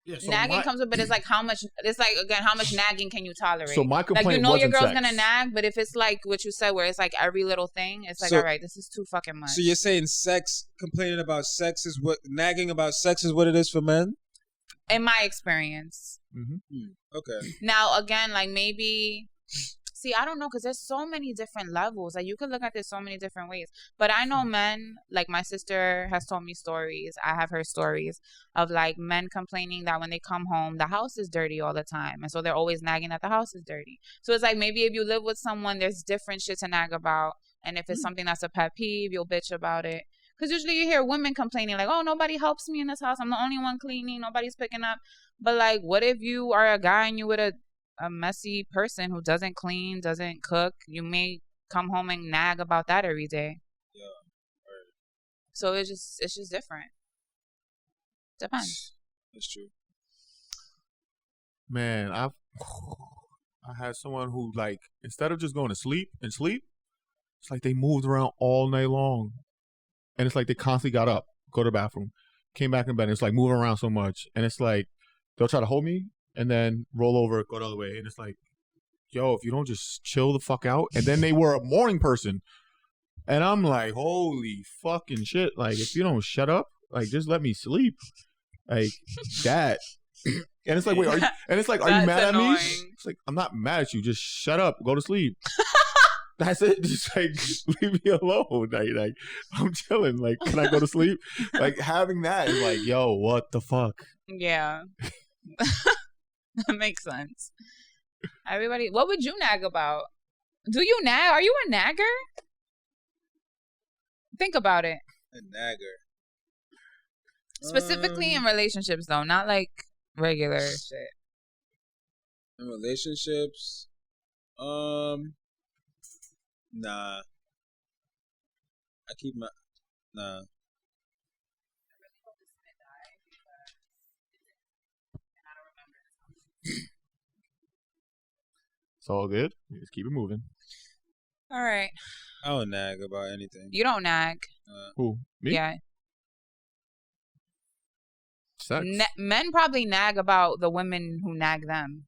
yeah, so Nagging my- comes with, but it's like how much. It's like again, how much nagging can you tolerate? So my complaint like you know your wasn't girl's sex. gonna nag, but if it's like what you said, where it's like every little thing, it's like So- all right, this is too fucking much. So you're saying complaining about sex is what, nagging about sex is what it is for men? In my experience, Okay. now again, like maybe. See, I don't know, because there's so many different levels. Like, you could look at this so many different ways. But I know men, like my sister has told me stories. I have heard stories of, like, men complaining that when they come home, the house is dirty all the time. And so they're always nagging that the house is dirty. So it's like maybe if you live with someone, there's different shit to nag about. And if it's something that's a pet peeve, you'll bitch about it. Because usually you hear women complaining, like, oh, nobody helps me in this house. I'm the only one cleaning. Nobody's picking up. But, like, what if you are a guy and you with a messy person who doesn't clean, doesn't cook? You may come home and nag about that every day. Yeah. Right. So it's just different. Depends. That's true. Man, I had someone who like instead of just going to sleep, it's like they moved around all night long, and it's like they constantly got up, go to the bathroom, came back in bed. And it's like moving around so much, and it's like they'll try to hold me and then roll over, go the other way, and it's like, yo, if you don't just chill the fuck out. And then they were a morning person, and I'm like, holy fucking shit! Like if you don't shut up, like just let me sleep, like that. And it's like, wait, are you? And it's like, are you That's mad at me? annoying. It's like, I'm not mad at you. Just shut up, go to sleep. That's it. Just like leave me alone. Like I'm chilling. Like, can I go to sleep? Like having that is like, yo, what the fuck? Yeah. That makes sense. Everybody, what would you nag about? Do you nag? Are you a nagger? Think about it. A nagger. Specifically in relationships, though, not like regular shit. In relationships, nah. I keep my nah. It's all good. You just keep it moving. All right. I don't nag about anything. You don't nag. Who? Me? Yeah. Sex. Men probably nag about the women who nag them.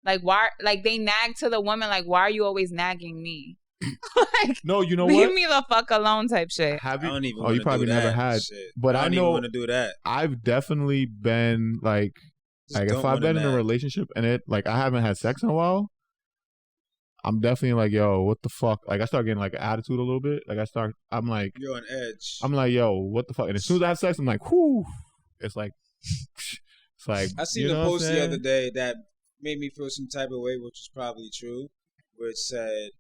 Like, why? Like, they nag to the woman, like, why are you always nagging me? Like, No, you know leave what? me the fuck alone type shit. Have I you? don't even. Oh, you wanna probably do never that had. shit. But I don't know- even want to do that. I've definitely been like Just if don't I've wanna been in a nag. relationship and it like I haven't had sex in a while, I'm definitely like, yo, what the fuck? Like I start getting like an attitude a little bit. Like I'm like, You're on edge. I'm like, yo, what the fuck? And as soon as I have sex, I'm like, whoo. It's like, it's like. I seen you a know what I'm post the saying? other day that made me feel some type of way, which is probably true, where it said,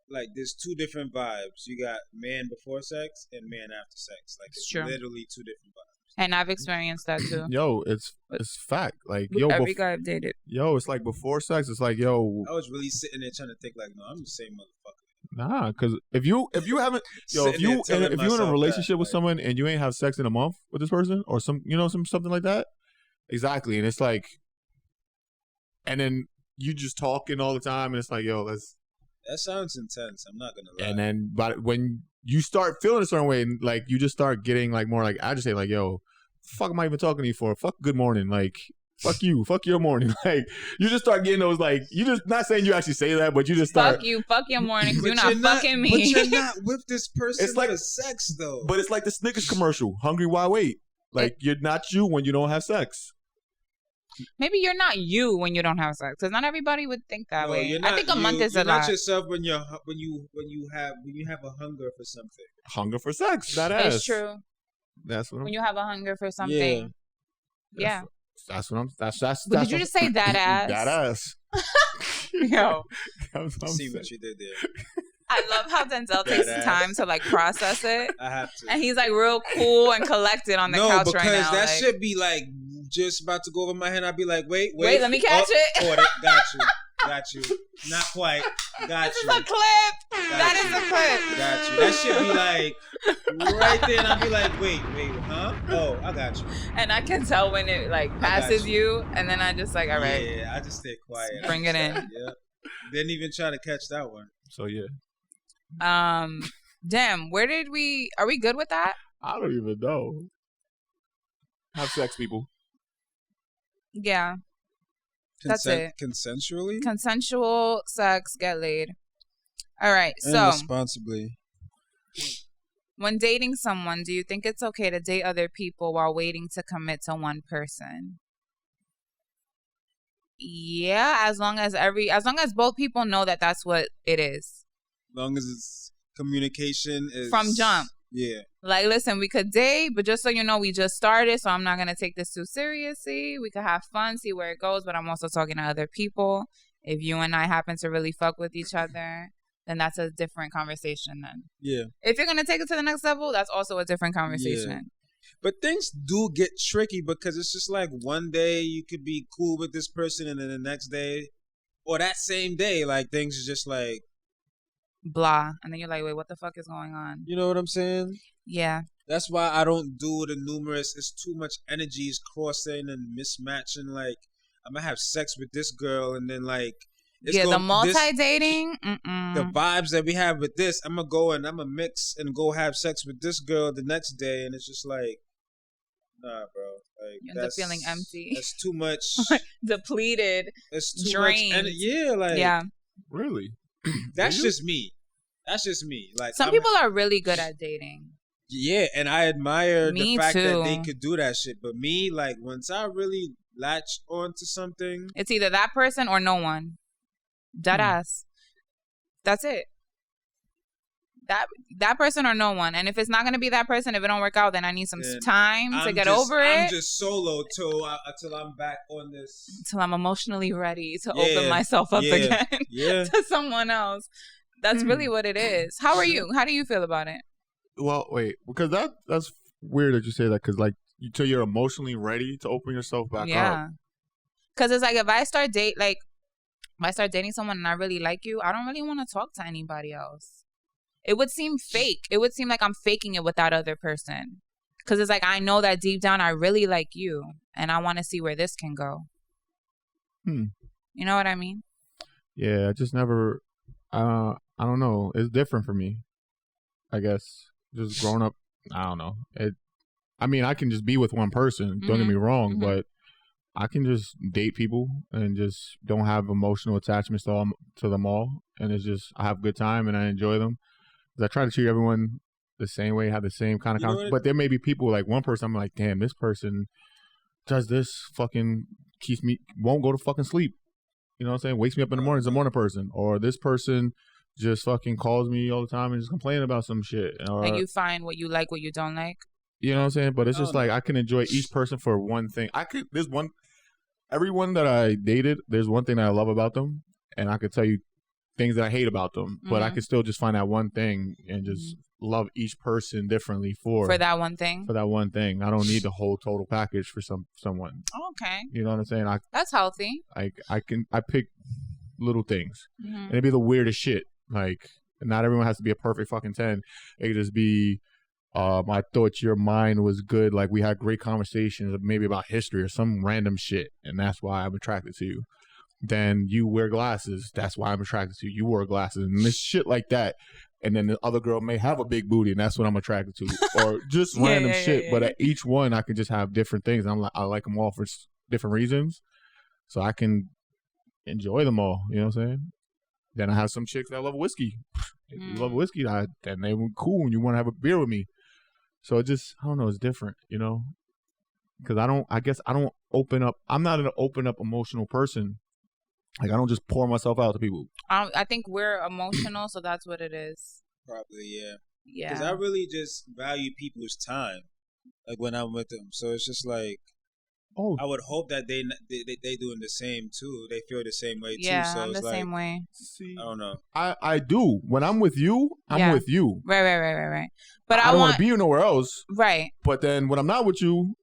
like there's two different vibes. You got man before sex and man after sex. Like it's True. literally two different vibes. And I've experienced that too. Yo, it's fact. Like With yo, every guy I've dated. yo, it's like before sex. It's like yo, I was really sitting there trying to think like, no, I'm the same motherfucker. nah. Because if you haven't, yo, if Sitting you there telling if you're in a myself relationship that, with like- someone and you ain't have sex in a month with this person or something like that, exactly. And it's like, and then you just talking all the time, and it's like, yo, let's That sounds intense. I'm not gonna lie. And then, but when you start feeling a certain way, like you just start getting like more like agitated, like, yo, fuck am I even talking to you for? Fuck good morning. Like, fuck you. Fuck your morning. Like, you just start getting those, like, you just, not saying you actually say that, but you just start. Fuck you. Fuck your mornings. But You're not fucking me. But you're not with this person It's like- for sex, though. But it's like the Snickers commercial, hungry, why wait? Like, you're not you when you don't have sex. Maybe you're not you when you don't have sex, because not everybody would think that No, way. you're I not think a month you. is You're a not lot. yourself when you have a hunger for something. Hunger for sex. That ass. It's true. That's what I'm. When you have a hunger for something. Yeah. That's what I'm. That's. But that's did you just say that ass? That ass. Yo. That's what I'm See saying. what you did there. I love how Denzel takes ass. time to like process it. I have to. And he's like real cool and collected on the couch because right now. that like, should be like just about to go over my head. I'd be like, wait, let me catch it. Caught it. Got you. Not quite. Got This you. is a clip. That is a clip. Got you. That should be like right there, and I'd be like, wait, huh? Oh, I got you. And I can tell when it like passes you, and then I just like, all right. Yeah, I just stay quiet. Bring it in. Yeah. Didn't even try to catch that one. So yeah. Damn, are we good with that? I don't even know. Have sex, people. Yeah. That's it. Consensually Consensual sex, get laid. All right. and So, responsibly. when dating someone, do you think it's okay to date other people while waiting to commit to one person? Yeah, as long as both people know that that's what it is. Long as it's communication is From jump. Yeah. Like, listen, we could date, but just so you know, we just started, so I'm not going to take this too seriously. We could have fun, see where it goes, but I'm also talking to other people. If you and I happen to really fuck with each other, then that's a different conversation then. Yeah. If you're going to take it to the next level, that's also a different conversation. But things do get tricky because it's just like one day you could be cool with this person and then the next day or that same day, like things are just like, Blah. And then you're like, wait, what the fuck is going on? you know what I'm saying? Yeah. That's why I don't do the numerous. It's too much energies crossing and mismatching. Like, I'm going to have sex with this girl and then like, The multi-dating? the vibes that we have with this, I'm gonna go and I'm gonna mix and go have sex with this girl the next day, and it's just like, nah, bro. Like, You end up feeling empty. That's too much. Depleted. It's too drained. much. And yeah, like, Yeah. Really? that's just me. That's just me. Like, Some people are really good at dating. yeah, and I admire Me the fact that they too. could do that shit. But me, like, once I really latch onto something, It's either that person or no one. Dead ass. That's it. That person or no one. And if it's not going to be that person, if it don't work out, then I need some Then time to get over I'm it. just solo until I'm back on this. Until I'm emotionally ready to Yeah. open myself up Yeah. again Yeah. to someone else. That's really what it is. How are you? How do you feel about it? Well, wait, because that's weird that you say that. Because like, until you're emotionally ready to open yourself back up. Yeah. Because it's like if I start dating someone and I really like you, I don't really want to talk to anybody else. It would seem fake. It would seem like I'm faking it with that other person. Because it's like I know that deep down I really like you and I want to see where this can go. You know what I mean? Yeah, I just never. I don't know. It's different for me. I guess just growing up. I don't know. I mean, I can just be with one person. Don't get me wrong, but I can just date people and just don't have emotional attachments to them all. And it's just I have a good time and I enjoy them. 'Cause I try to treat everyone the same way, have the same kind of conversation. But there may be people like one person. I'm like, damn, this person does this. Fucking won't go to fucking sleep. You know what I'm saying? Wakes me up in the morning. Is a morning person. Or this person just fucking calls me all the time and just complaining about some shit. Or, And you find what you like, what you don't like. you know what I'm saying? But it's just like I can enjoy each person for one thing. Everyone that I dated, there's one thing that I love about them, and I could tell you things that I hate about them. But I could still just find that one thing and just love each person differently for that one thing. For that one thing. I don't need the whole total package for someone. Okay. You know what I'm saying? That's healthy. I pick little things. Mm-hmm. And it'd be the weirdest shit. Like, not everyone has to be a perfect fucking 10. It could just be, I thought your mind was good. Like, we had great conversations, maybe about history or some random shit. And that's why I'm attracted to you. then you wear glasses. That's why I'm attracted to you. You wear glasses, and this shit like that. And then the other girl may have a big booty, and that's what I'm attracted to, or just random shit. But at each one, I can just have different things. I like them all for different reasons, so I can enjoy them all. You know what I'm saying? Then I have some chicks that love whiskey. If you love whiskey, then they were cool, and you want to have a beer with me. So it just, I don't know, it's different, you know? Because I guess I don't open up. I'm not an open up emotional person. Like, I don't just pour myself out to people. I think we're emotional, so that's what it is. Probably, yeah. Yeah. Because I really just value people's time, like when I'm with them. So it's just like, I would hope that they doing the same too. They feel the same way too. Yeah, so I'm it's the like, same way. See, I don't know. I do. When I'm with you, I'm with you. Right. But I don't want to be nowhere else. Right. But then when I'm not with you,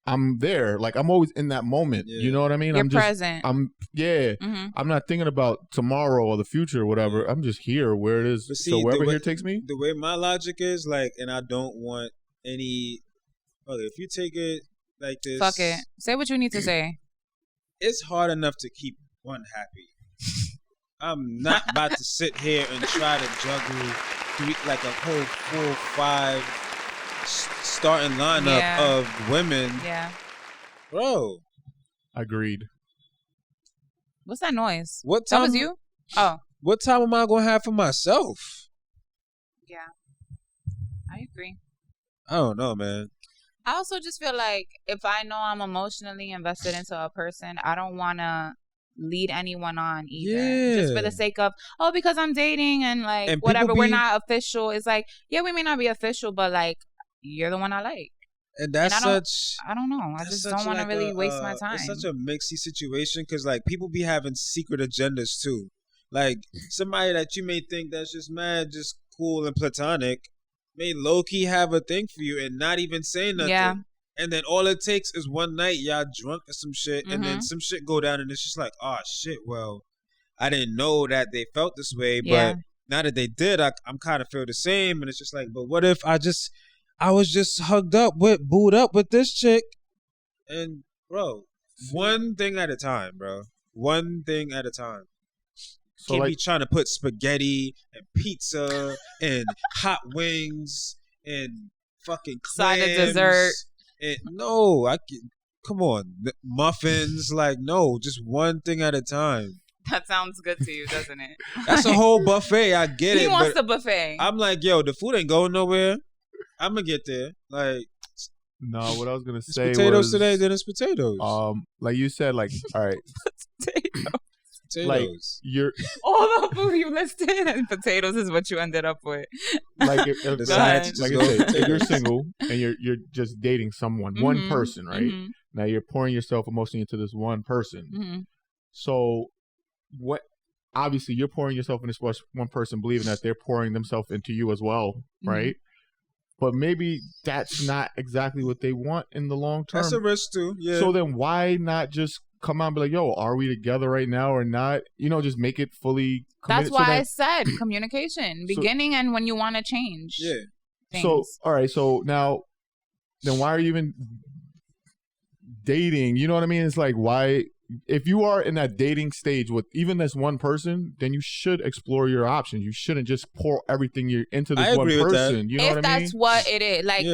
I'm there. Like, I'm always in that moment. Yeah. You know what I mean? You're I'm just present. I'm not thinking about tomorrow or the future or whatever. I'm just here where it is. See, so wherever here takes me. The way my logic is, like, and I don't want any. Okay, if you take it like this, fuck it. Say what you need to say. It's hard enough to keep one happy. I'm not about to sit here and try to juggle like a whole 4 or 5 starting lineup of women. Yeah. Bro. Agreed. What's that noise? What time? That was you? Oh. What time am I going to have for myself? Yeah. I agree. I don't know, man. I also just feel like if I know I'm emotionally invested into a person, I don't want to lead anyone on either. Yeah. Just for the sake of, because I'm dating and like and whatever, we're not official. It's like, yeah, we may not be official, but like, you're the one I like. And that's I don't know. I just don't want to really waste my time. It's such a mixy situation because like people be having secret agendas too. Like somebody that you may think that's just mad, just cool and platonic, may low key have a thing for you and not even say nothing. Yeah. And then all it takes is one night y'all drunk or some shit, and then some shit go down, and it's just like, oh shit, well, I didn't know that they felt this way, but now that they did, I'm kind of feel the same, and it's just like, but what if I was just booed up with this chick, and bro, one thing at a time, bro, one thing at a time. So can't be trying to put spaghetti and pizza and hot wings and fucking clams. Side of dessert. And no, come on, muffins. Like, no, just one thing at a time. That sounds good to you, doesn't it? That's a whole buffet. I get it. He wants the buffet. I'm like, yo, the food ain't going nowhere. I'm gonna get there. Like, no, what I was gonna say potatoes was today. Then it's potatoes. Like you said, like, all right, potatoes. Like all the food you listed and potatoes is what you ended up with. Like if you're single and you're just dating someone, one person, right? Now you're pouring yourself emotionally into this one person. So what? Obviously, you're pouring yourself into this one person, believing that they're pouring themselves into you as well, right? But maybe that's not exactly what they want in the long term. That's a risk too. Yeah. So then why not just come out and be like, yo, are we together right now or not? You know, just make it fully committed. That's why I said communication, beginning and when you want to change. Yeah. Things. So, all right. So now, then why are you even dating? You know what I mean? It's like, why, if you are in that dating stage with even this one person, then you should explore your options. You shouldn't just pour everything into this one person. You know what I mean? If that's what it is. Like,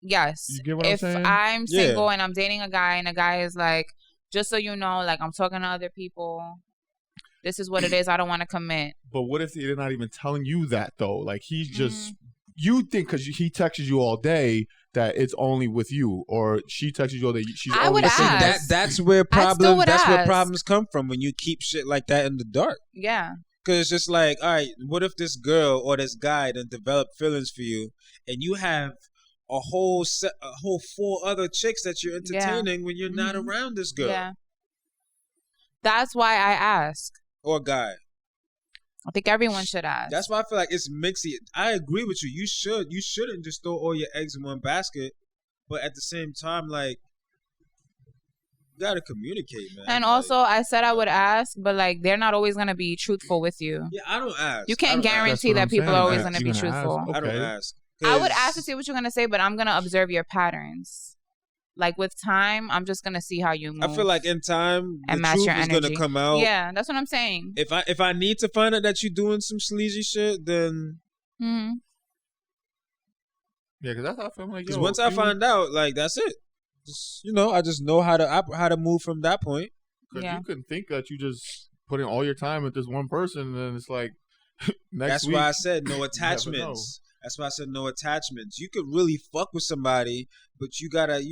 yes. You get what I'm saying? If I'm single and I'm dating a guy and the guy is like, just so you know, like, I'm talking to other people. This is what it is. I don't want to commit. But what if they're not even telling you that, though? Like, he's just, you think because he texts you all day that it's only with you, or she texts you all day. She's I would ask. That's where problems. That's where problems come from when you keep shit like that in the dark. Yeah. Because it's just like, all right, what if this girl or this guy then develop feelings for you, and you have a whole 4 other chicks that you're entertaining when you're not around this girl. Yeah. That's why I ask. Or guy. I think everyone should ask. That's why I feel like it's mixy. I agree with you. You shouldn't just throw all your eggs in one basket. But at the same time, like, you gotta communicate, man. And also, I said I would ask, but like, they're not always gonna be truthful with you. Yeah, I don't ask. You can't guarantee that people are always gonna be truthful. I don't ask. I would ask to see what you're going to say, but I'm going to observe your patterns. Like with time, I'm just gonna see how you move. I feel like in time, the and match truth your is energy. gonna come out. Yeah, that's what I'm saying. If I need to find out that you're doing some sleazy shit, then Mm-hmm. Yeah, because that's how I feel like. because Yo, once I find out, like that's it. Just I just know how to move from that point. because Yeah. you can think that you just putting all your time with this one person, and then it's like next That's week. why I said no know. attachments. That's why I said no attachments. You could really fuck with somebody, but you gotta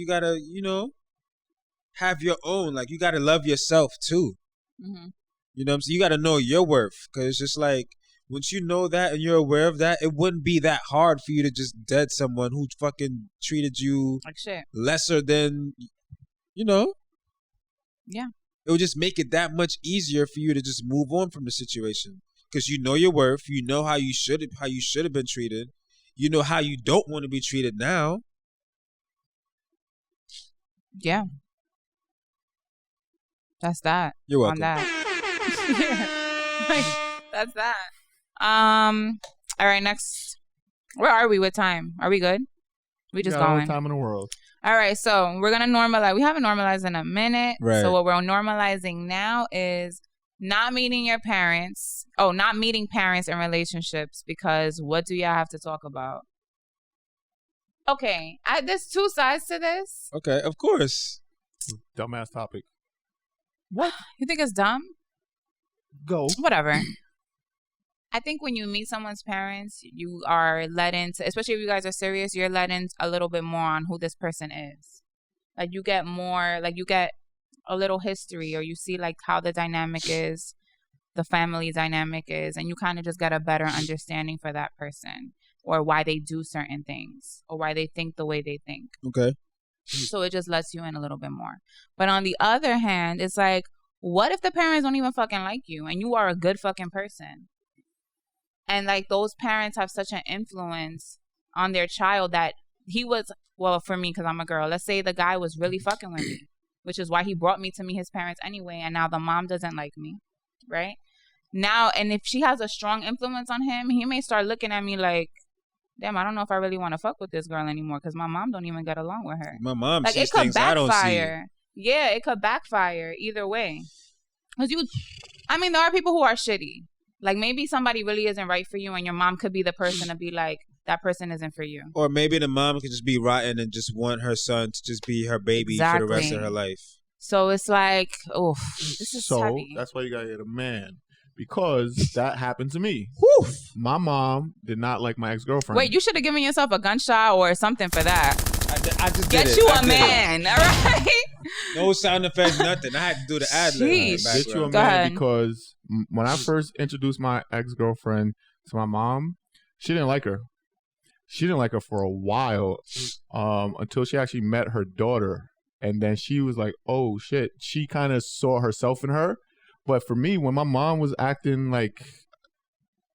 have your own. Like you gotta love yourself too. Mm-hmm. You know what I'm saying? You gotta know your worth, because it's just like once you know that and you're aware of that, it wouldn't be that hard for you to just dead someone who fucking treated you Like shit. lesser than, Yeah. It would just make it that much easier for you to just move on from the situation, because you know your worth. You know how you should have been treated. You know how you don't want to be treated now. Yeah. That's that. You're welcome. On that. Like, that's that. All right, next. Where are we with time? Are we good? We just got all the going. time in the world. All right, so we're gonna normalize. We haven't normalized in a minute. Right. So what we're normalizing now is not meeting your parents. Oh, not meeting parents in relationships, because what do y'all have to talk about? Okay, there's two sides to this. Okay, of course. Dumbass topic. What? You think it's dumb? Go. Whatever. I think when you meet someone's parents, you are led into, especially if you guys are serious, you're led in a little bit more on who this person is. Like you get a little history, or you see like how the dynamic is, the family dynamic is, and you kind of just get a better understanding for that person, or why they do certain things, or why they think the way they think. Okay. So it just lets you in a little bit more. But on the other hand, it's like, what if the parents don't even fucking like you and you are a good fucking person? And like those parents have such an influence on their child that for me, because I'm a girl, let's say the guy was really fucking with me, which is why he brought me to meet his parents anyway. And now the mom doesn't like me, right? Now, and if she has a strong influence on him, he may start looking at me like, damn, I don't know if I really want to fuck with this girl anymore, because my mom don't even get along with her. My mom Like sees it could things I don't see. backfire. Yeah, it could backfire either way. Because there are people who are shitty. Like maybe somebody really isn't right for you, and your mom could be the person to be like, that person isn't for you. Or maybe the mom could just be rotten and just want her son to just be her baby for the rest of her life. So it's like, oh, this is So heavy. that's why you gotta get a man, because that happened to me. Whew. My mom did not like my ex-girlfriend. Wait, you should have given yourself a gunshot or something for that. I just Get did you it. I a did man, all right? it. No sound effects, nothing. I had to do the ad lib. Sheesh. Get you a Go man ahead. because when I first introduced my ex-girlfriend to my mom, she didn't like her. She didn't like her for a while, until she actually met her daughter. And then she was like, oh shit. She kind of saw herself in her. But for me, when my mom was acting like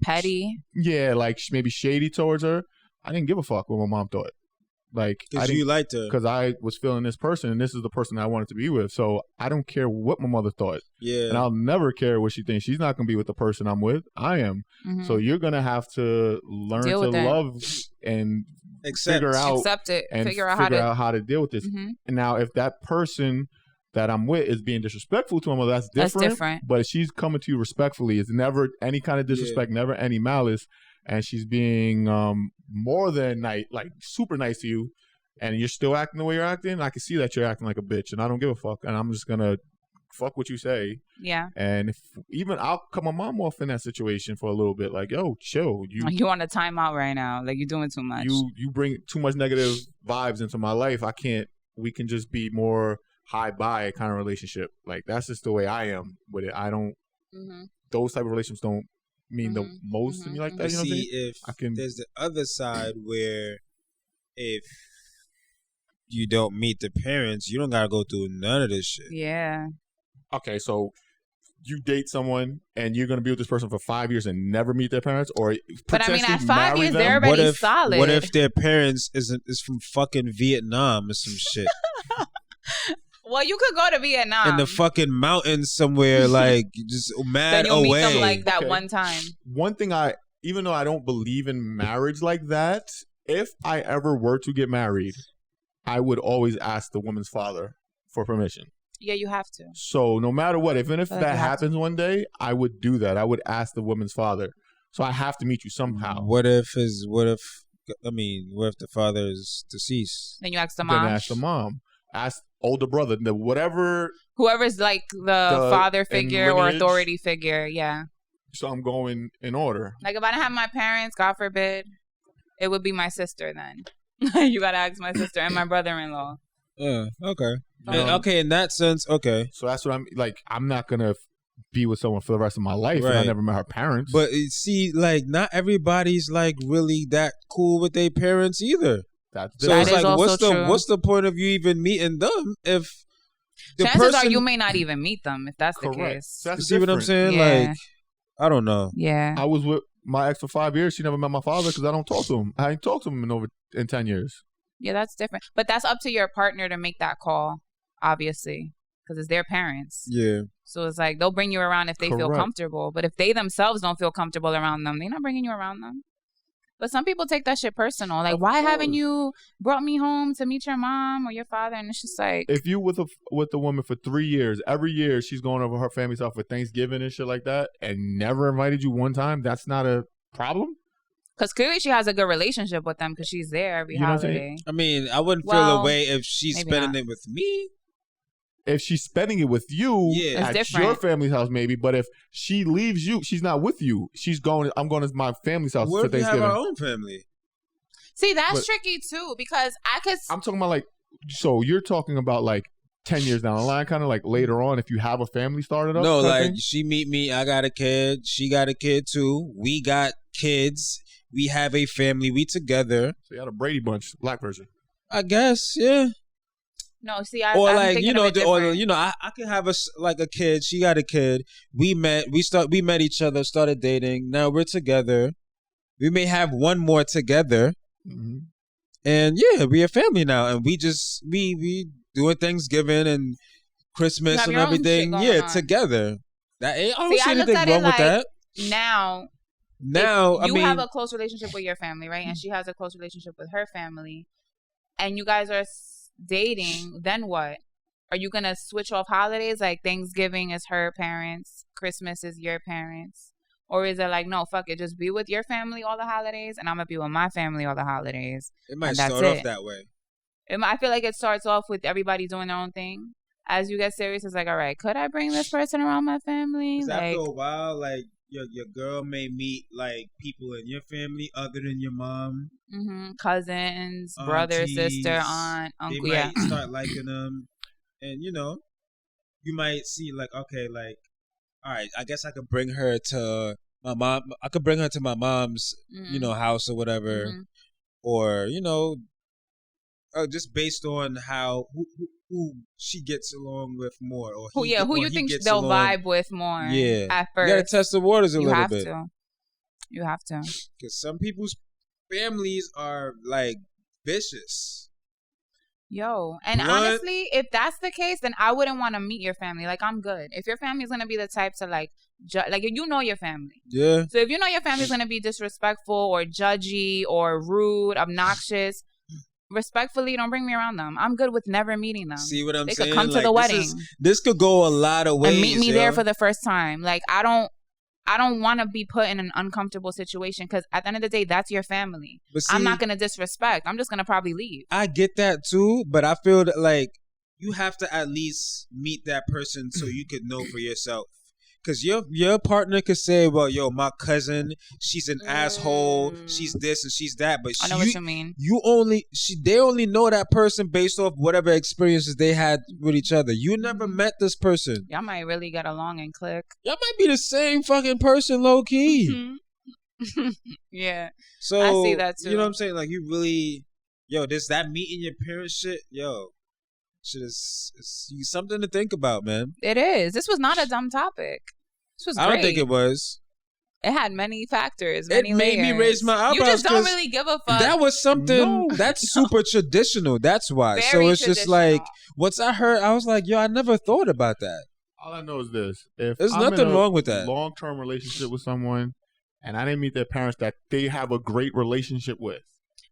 Petty. yeah, like maybe shady towards her, I didn't give a fuck what my mom thought. Like, Because you liked her. because I was feeling this person, and this is the person I wanted to be with. So I don't care what my mother thought, and Yeah. I'll never care what she thinks. She's not gonna be with the person I'm with. I am. Mhm. So you're gonna have to learn Deal to with it. love and Except figure out Accept it. and Figure out how to. deal with this. Mhm. And now, if that person that I'm with is being disrespectful to my mother, that's That's different. different. But if she's coming to you respectfully, it's never any kind of disrespect, never any malice, and she's being more than nice, like super nice to you, and you're still acting the way you're acting, I can see that you're acting like a bitch, and I don't give a fuck, and I'm just gonna fuck what you say. Yeah. And if even I'll cut my mom off in that situation for a little bit, like, yo, chill. You want a timeout right now. Like, you're doing too much. You bring too much negative vibes into my life. I can't. We can just be more high by kind of relationship. Like, that's just the way I am with it. I don't. Mhm. Those type of relationships don't mean the Mhm. most to me like that. But You know what I'm see, saying? if I can- there's the other side where if you don't meet the parents, you don't gotta go through none of this shit. Yeah. Okay, so you date someone and you're gonna be with this person for 5 years and never meet their parents, or But I mean, at potentially 5 marry years, them? they're already solid. What if their parents is from fucking Vietnam or some shit Well, you could go to Vietnam. in the fucking mountains somewhere, like just mad then you'll away? meet them like that Okay. one time. One thing even though I don't believe in marriage like that, if I ever were to get married I would always ask the woman's father for permission. Yeah, you have to. So no matter what, even if Feel like that you have happens one day, I would do that. I would ask the woman's father. So I have to meet you somehow. What if the father is deceased? Then you ask the Then mom. ask the mom. Ask older brother. Whatever. Whoever's like the father in figure or lineage. authority figure. Yeah. So I'm going in order. Like if I didn't have my parents, God forbid, it would be my sister then. You gotta ask my sister and my brother-in-law. Yeah. Okay. Um, Okay. In that sense, okay. So that's what I'm like. I'm not gonna be with someone for the rest of my life, and I Right. never met her parents. But see, like, not everybody's like really that cool with their parents either. that's So That it's is like, also true. what's the point of you even meeting them if the Chances person? are you may not even meet them if that's the correct. case. So that's You see what I'm different. saying? Yeah. Like, I don't know. Yeah. I was with my ex for 5 years. She never met my father because I don't talk to him. I ain't talked to him in 10 years. Yeah, that's different. But that's up to your partner to make that call, obviously, because it's their parents. Yeah. So it's like they'll bring you around if they feel Correct. comfortable. But if they themselves don't feel comfortable around them, they're not bringing you around them. But some people take that shit personal. Like, Of why haven't course. you brought me home to meet your mom or your father? And it's just like, If you with a woman for 3 years, every year she's going over her family's house for Thanksgiving and shit like that, and never invited you one time, that's not a problem. because clearly she has a good relationship with them because she's there every You know what I'm saying? holiday. I mean, I wouldn't feel Well, a way if she's maybe spending not. it with me. If she's spending it with you Yeah. It's at different. your family's house, maybe. But if she leaves you, she's not with you. I'm going to my family's house What for if we have Thanksgiving. our own family? See, that's But- tricky too because I could. I'm talking about like, so you're talking about like 10 years down the line, kind of like later on, if you have a family started up. No, type like thing? she meet me. I got a kid. She got a kid too. We got kids. We have a family. We together. So you had a Brady Bunch, black version. I guess, yeah. No, see, I'm Like thinking of it different. I could have a kid. She got a kid. We met each other, started dating. Now we're together. We may have one more together, Mm-hmm. and yeah, we a family now. And we just we doing Thanksgiving and Christmas have and your own shit everything. going Yeah, on. together. That ain't. I don't See, see I looked anything at it wrong with like- that. Now, Now, I you mean, have a close relationship with your family, right? And she has a close relationship with her family, and you guys are dating. Then what? Are you gonna switch off holidays? Like Thanksgiving is her parents, Christmas is your parents, or is it like no, fuck it, just be with your family all the holidays, and I'm gonna be with my family all the holidays? it might and that's start off it. that way. I feel like it starts off with everybody doing their own thing. As you get serious, it's like, all right, could I bring this person around my family? 'Cause Like, after a while, like your girl may meet like people in your family other than your mom. cousins, brother, sister, Aunties, aunt, They uncle. Yeah. might start liking them, and you might see like, okay, like, all right, I guess I could bring her to my mom. I could bring her to my mom's, house or whatever, Mhm. or just based on how who she gets along with more, or Who you he think gets they'll along. vibe with more? Yeah. At You gotta first, test the waters a you little have bit. to. You have to. Because some people's families are like vicious. Yo, and Blood. honestly, if that's the case, then I wouldn't want to meet your family. Like, I'm good. If your family's gonna be the type to like you know your family. Yeah. So if you know your family's gonna be disrespectful or judgy or rude, obnoxious, respectfully, don't bring me around them. I'm good with never meeting them. See what I'm They saying? could come to Like, the wedding This could go a lot of ways. and meet me yo. there for the first time. Like, I don't want to be put in an uncomfortable situation because at the end of the day, that's your family. But see, I'm not gonna disrespect. I'm just gonna probably leave. I get that too, but I feel that like you have to at least meet that person so you could know for yourself. Because your partner could say, well, yo, my cousin, she's an asshole, she's this and she's that, but I know what you mean. they only know that person based off whatever experiences they had with each other. You never met this person. Y'all might really get along and click. Y'all might be the same fucking person, low key. Yeah. So I see that too. You know what I'm saying? Like you really, that meeting your parents shit, shit is something to think about, man. It is. This was not a dumb topic. This was I great. don't think it was. It had many factors, It many made me layers. raise my eyebrows. You just don't 'cause really give a fuck. That was something No. that's super traditional. That's why. So Very it's just like traditional. once I heard, I was like, yo, I never thought about that. All I know is this: if There's I'm nothing in a wrong with that. long-term relationship with someone, and I didn't meet their parents that they have a great relationship with,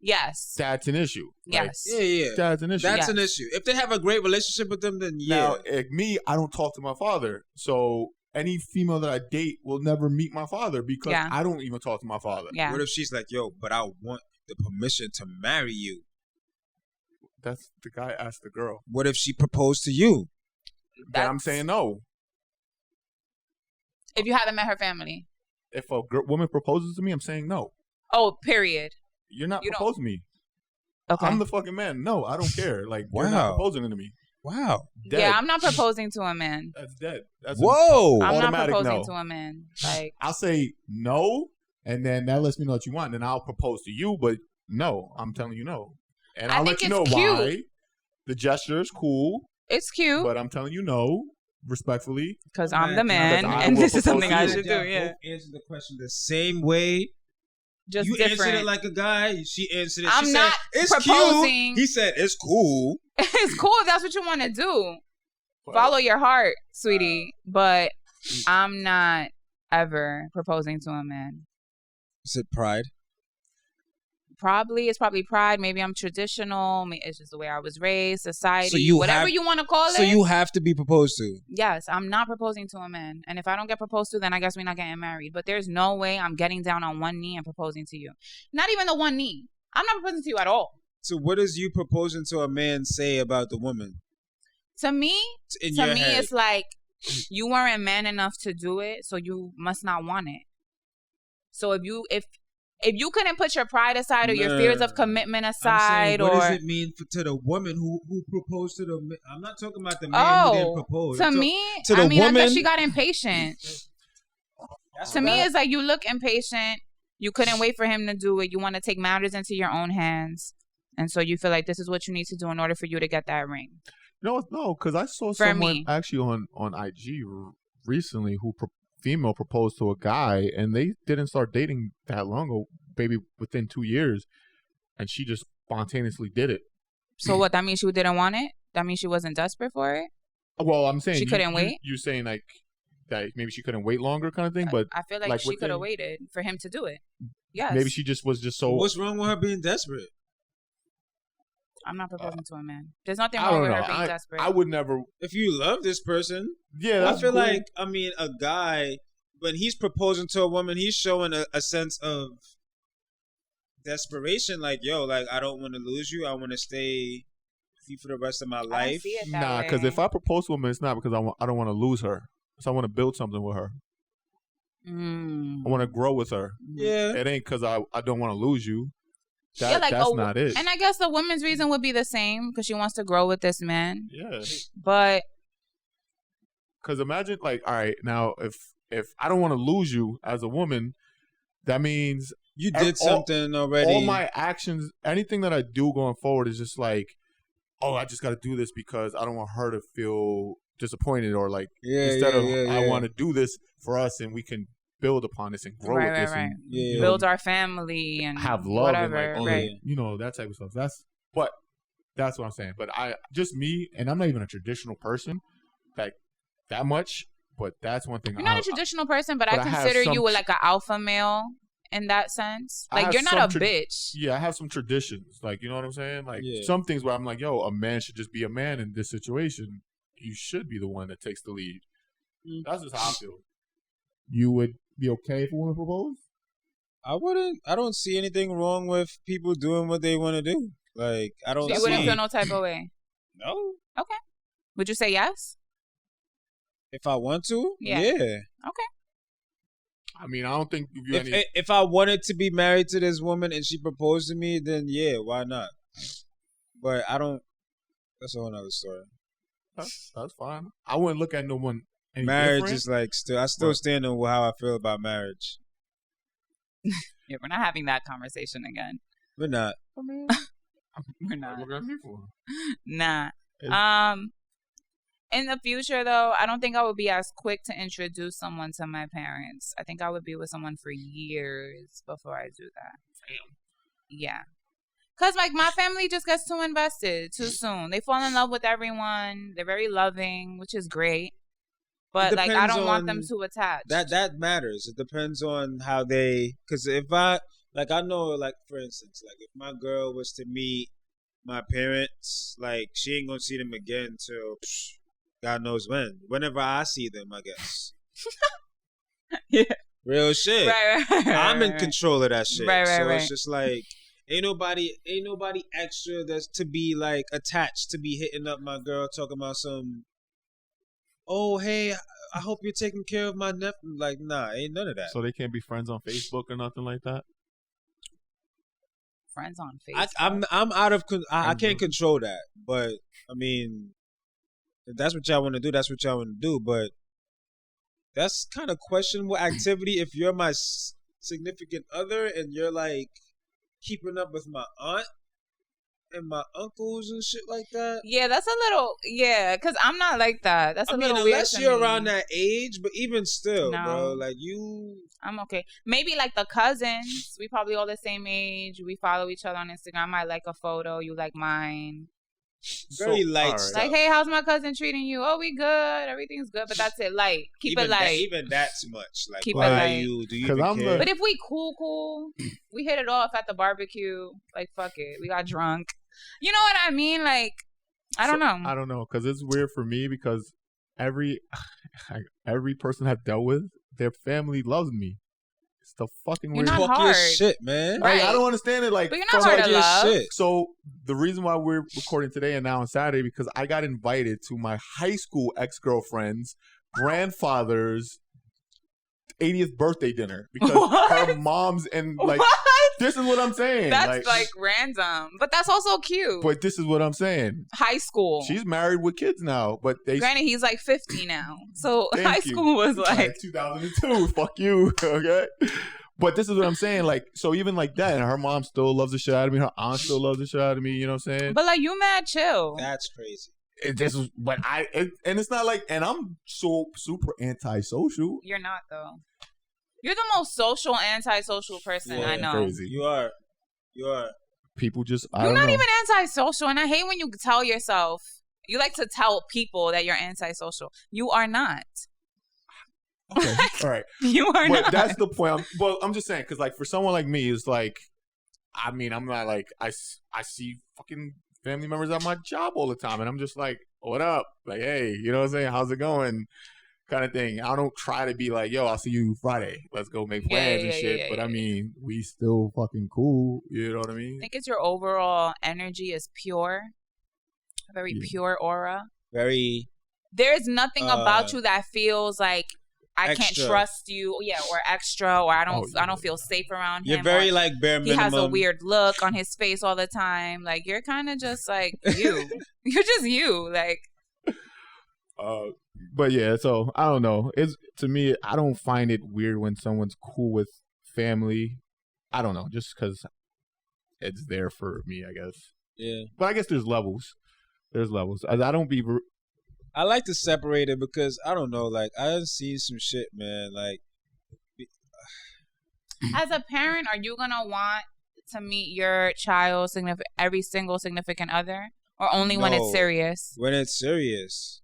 Yes. that's an issue. Like, Yes. Yeah. that's an issue. That's Yeah. an issue. If they have a great relationship with them, then yeah. Now, me, I don't talk to my father. So any female that I date will never meet my father because Yeah. I don't even talk to my father. Yeah. What if she's like, yo, but I want the permission to marry you? That's the guy asked the girl. What if she proposed to you? Then I'm saying no. If you haven't met her family. If a woman proposes to me, I'm saying no. Oh, period. You're not You don't- proposing to me. Okay. I'm the fucking man. No, I don't care. Like, you're Wow. not proposing to me. Wow. Dead. Yeah, I'm not proposing to a man. That's dead. That's Whoa. I'm not Automatic proposing no. to a man. Like, I'll say no, and then that lets me know what you want. Then I'll propose to you, but no, I'm telling you no. And I I'll think let you know it's cute. why. The gesture is cool, it's cute but I'm telling you no, respectfully. because I'm the man, Because I and will this is propose something to I you. should do. Y'all Yeah, both answered the question the same way. just You different. answered it like a guy. She answered it. I'm she not said, it's proposing. cute. He said, it's cool. It's cool if that's what you want to do. But Follow your heart, sweetie. But I'm not ever proposing to a man. Is it pride? It's probably pride. Maybe I'm traditional. It's just the way I was raised, society, So you whatever have- you want to call it. So you have to be proposed to. Yes, I'm not proposing to a man. And if I don't get proposed to, then I guess we're not getting married. But there's no way I'm getting down on one knee and proposing to you. Not even the one knee. I'm not proposing to you at all. So what does you proposing to a man say about the woman? To me, In your head. it's like you weren't man enough to do it, so you must not want it. So if you couldn't put your pride aside or your fears of commitment I'm saying, aside, what or does it mean to the woman who proposed to the man? I'm not talking about the man who didn't propose. to I'm me, to the I woman, thought she got impatient. That's To what me, I- it's like you look impatient. You couldn't wait for him to do it. You want to take matters into your own hands. And so you feel like this is what you need to do in order for you to get that ring. no, because I saw For someone me. actually on IG recently who female proposed to a guy, and they didn't start dating that long ago, maybe within 2 years, and she just spontaneously did it. So what? That means she didn't want it? That means she wasn't desperate for it? Well, I'm saying She couldn't wait? You're saying like that maybe she couldn't wait longer, kind of thing, but I feel like, like she could have within- waited for him to do it. Yes. maybe she just was just so. What's wrong with her being desperate? I'm not proposing to a man. There's nothing I wrong don't with know. her being desperate. I would never. If you love this person, Yeah, I that's feel cool. like, I mean, a guy, when he's proposing to a woman, he's showing a sense of desperation. Like, yo, like, I don't want to lose you. I want to stay with you for the rest of my I don't life. see it that Nah, because way. if I propose to a woman, it's not because I don't want to lose her. So I want to build something with her. Mm. I want to grow with her. Yeah. It ain't because I don't want to lose you. Yeah, like, That's not it. And I guess the woman's reason would be the same because she wants to grow with this man. Yeah. But Because imagine, like, all right, now if I don't want to lose you as a woman, that means You all- did something already. all my actions, anything that I do going forward is just like, oh, I just got to do this because I don't want her to feel disappointed or like instead of I want to do this for us and we can build upon this and grow with this and Yeah. build our family and have love whatever. and like, right. you know, that type of stuff. That's what I'm saying. But I just me, and I'm not even a traditional person, like that much. But that's one thing. You're not a traditional person, but but I I have consider some you like an alpha male in that sense. I Like have you're not some a bitch. Yeah, I have some traditions. Like, you know what I'm saying? Like Yeah. some things where I'm like, yo, a man should just be a man in this situation. You should be the one that takes the lead. That's just how I feel. You would be okay if a woman proposed? I wouldn't. I don't see anything wrong with people doing what they want to do. Like, I don't So you see. wouldn't feel no type of way. No. Would you say yes? If I want to, Yeah. yeah. I mean, I don't think if you any. If I wanted to be married to this woman and she proposed to me, then yeah, why not? But I don't. That's a whole other story. That's fine. I wouldn't look at no one. Any Marriage different. is like still. I still But- stand on how I feel about marriage. Yeah, we're not having that conversation again. We're not. I mean, We're what not. you looking at me for? Nah. It's- In the future, though, I don't think I would be as quick to introduce someone to my parents. I think I would be with someone for years before I do that. Damn. Yeah. Because, like, my family just gets too invested too soon. They fall in love with everyone. They're very loving, which is great. But, like, I depends don't want them on too attached. That matters. It depends on how they. Because if like I know, like for instance, like if my girl was to meet my parents, like she ain't gonna see them again till God knows when. Whenever I see them, I guess. Yeah. Real shit. Right. I'm in control of that shit. Right. So it's just like ain't nobody extra that's to be like attached to be hitting up my girl talking about some. Oh hey, I hope you're taking care of my nephew. Like nah, ain't none of that. So they can't be friends on Facebook or nothing like that. Friends on Facebook. I'm out of. I can't control that. But I mean, if that's what y'all want to do, that's what y'all want to do. But that's kind of questionable activity if you're my significant other and you're like keeping up with my aunt and my uncles and shit like that. Yeah, that's a little. Yeah, because I'm not like that. That's a little weird. Unless you're around that age, but even still, No. bro, like you. I'm okay. Maybe like the cousins. We probably all the same age. We follow each other on Instagram. I might like a photo. You like mine. Very light alright. stuff. Like, hey, how's my cousin treating you? Oh, we good. Everything's good. But that's it. Light. Keep even it light. even that's much. Like, Keep it why light. you do you 'Cause even I'm care? the- But if we cool, we hit it off at the barbecue. Like, fuck it. We got drunk. You know what I mean? Like, I don't know. I don't know, because it's weird for me because every person I've dealt with, their family loves me. It's the fucking You're weird. not Talk your hard. shit, man. Right. Like, I don't understand it. Like, But you're not from, hard like, to your love. shit. So the reason why we're recording today and now on Saturday because I got invited to my high school ex-girlfriend's grandfather's 80th birthday dinner because What? her mom's and like What? this is what I'm saying. That's like random. But that's also cute. but this is what I'm saying. High school. She's married with kids now, but they Granted, he's like 50 now. So Thank high you. school was like 2002. Fuck you. Okay. But this is what I'm saying. Like, so even like that, and her mom still loves the shit out of me. Her aunt still loves the shit out of me. You know what I'm saying? But like you mad chill. That's crazy. This is, but and it's not like, and I'm so super antisocial. You're not though. You're the most social, antisocial person I know. Crazy. You are. People just, I You're don't not know. even antisocial, and I hate when you tell yourself. You like to tell people that you're antisocial. You are not. Okay. All right. You are But not. that's the point. I'm just saying, because like for someone like me, it's like, I mean, I'm not like, I see fucking family members at my job all the time, and I'm just like, what up? Like, hey, you know what I'm saying? How's it going? Kind of thing. I don't try to be like, yo, I'll see you Friday. Let's go make plans and shit. But I mean, we still fucking cool. You know what I mean? I think it's your overall energy is pure, a very pure aura. Very. There is nothing about you that feels like I can't extra. trust you, or extra, or I don't Oh, I don't feel safe around You're him. very or like bare he minimum. has a weird look on his face all the time. Like you're kind of just like you. You're just you. Like But yeah, so I don't know. It's to me, I don't find it weird when someone's cool with family. I don't know, just because it's there for me, I guess. Yeah. But I guess there's levels. There's levels. I don't be. I like to separate it because I don't know. Like I see some shit, man. Like as a parent, are you gonna want to meet your child's every single significant other, or only when it's No. serious? when it's serious.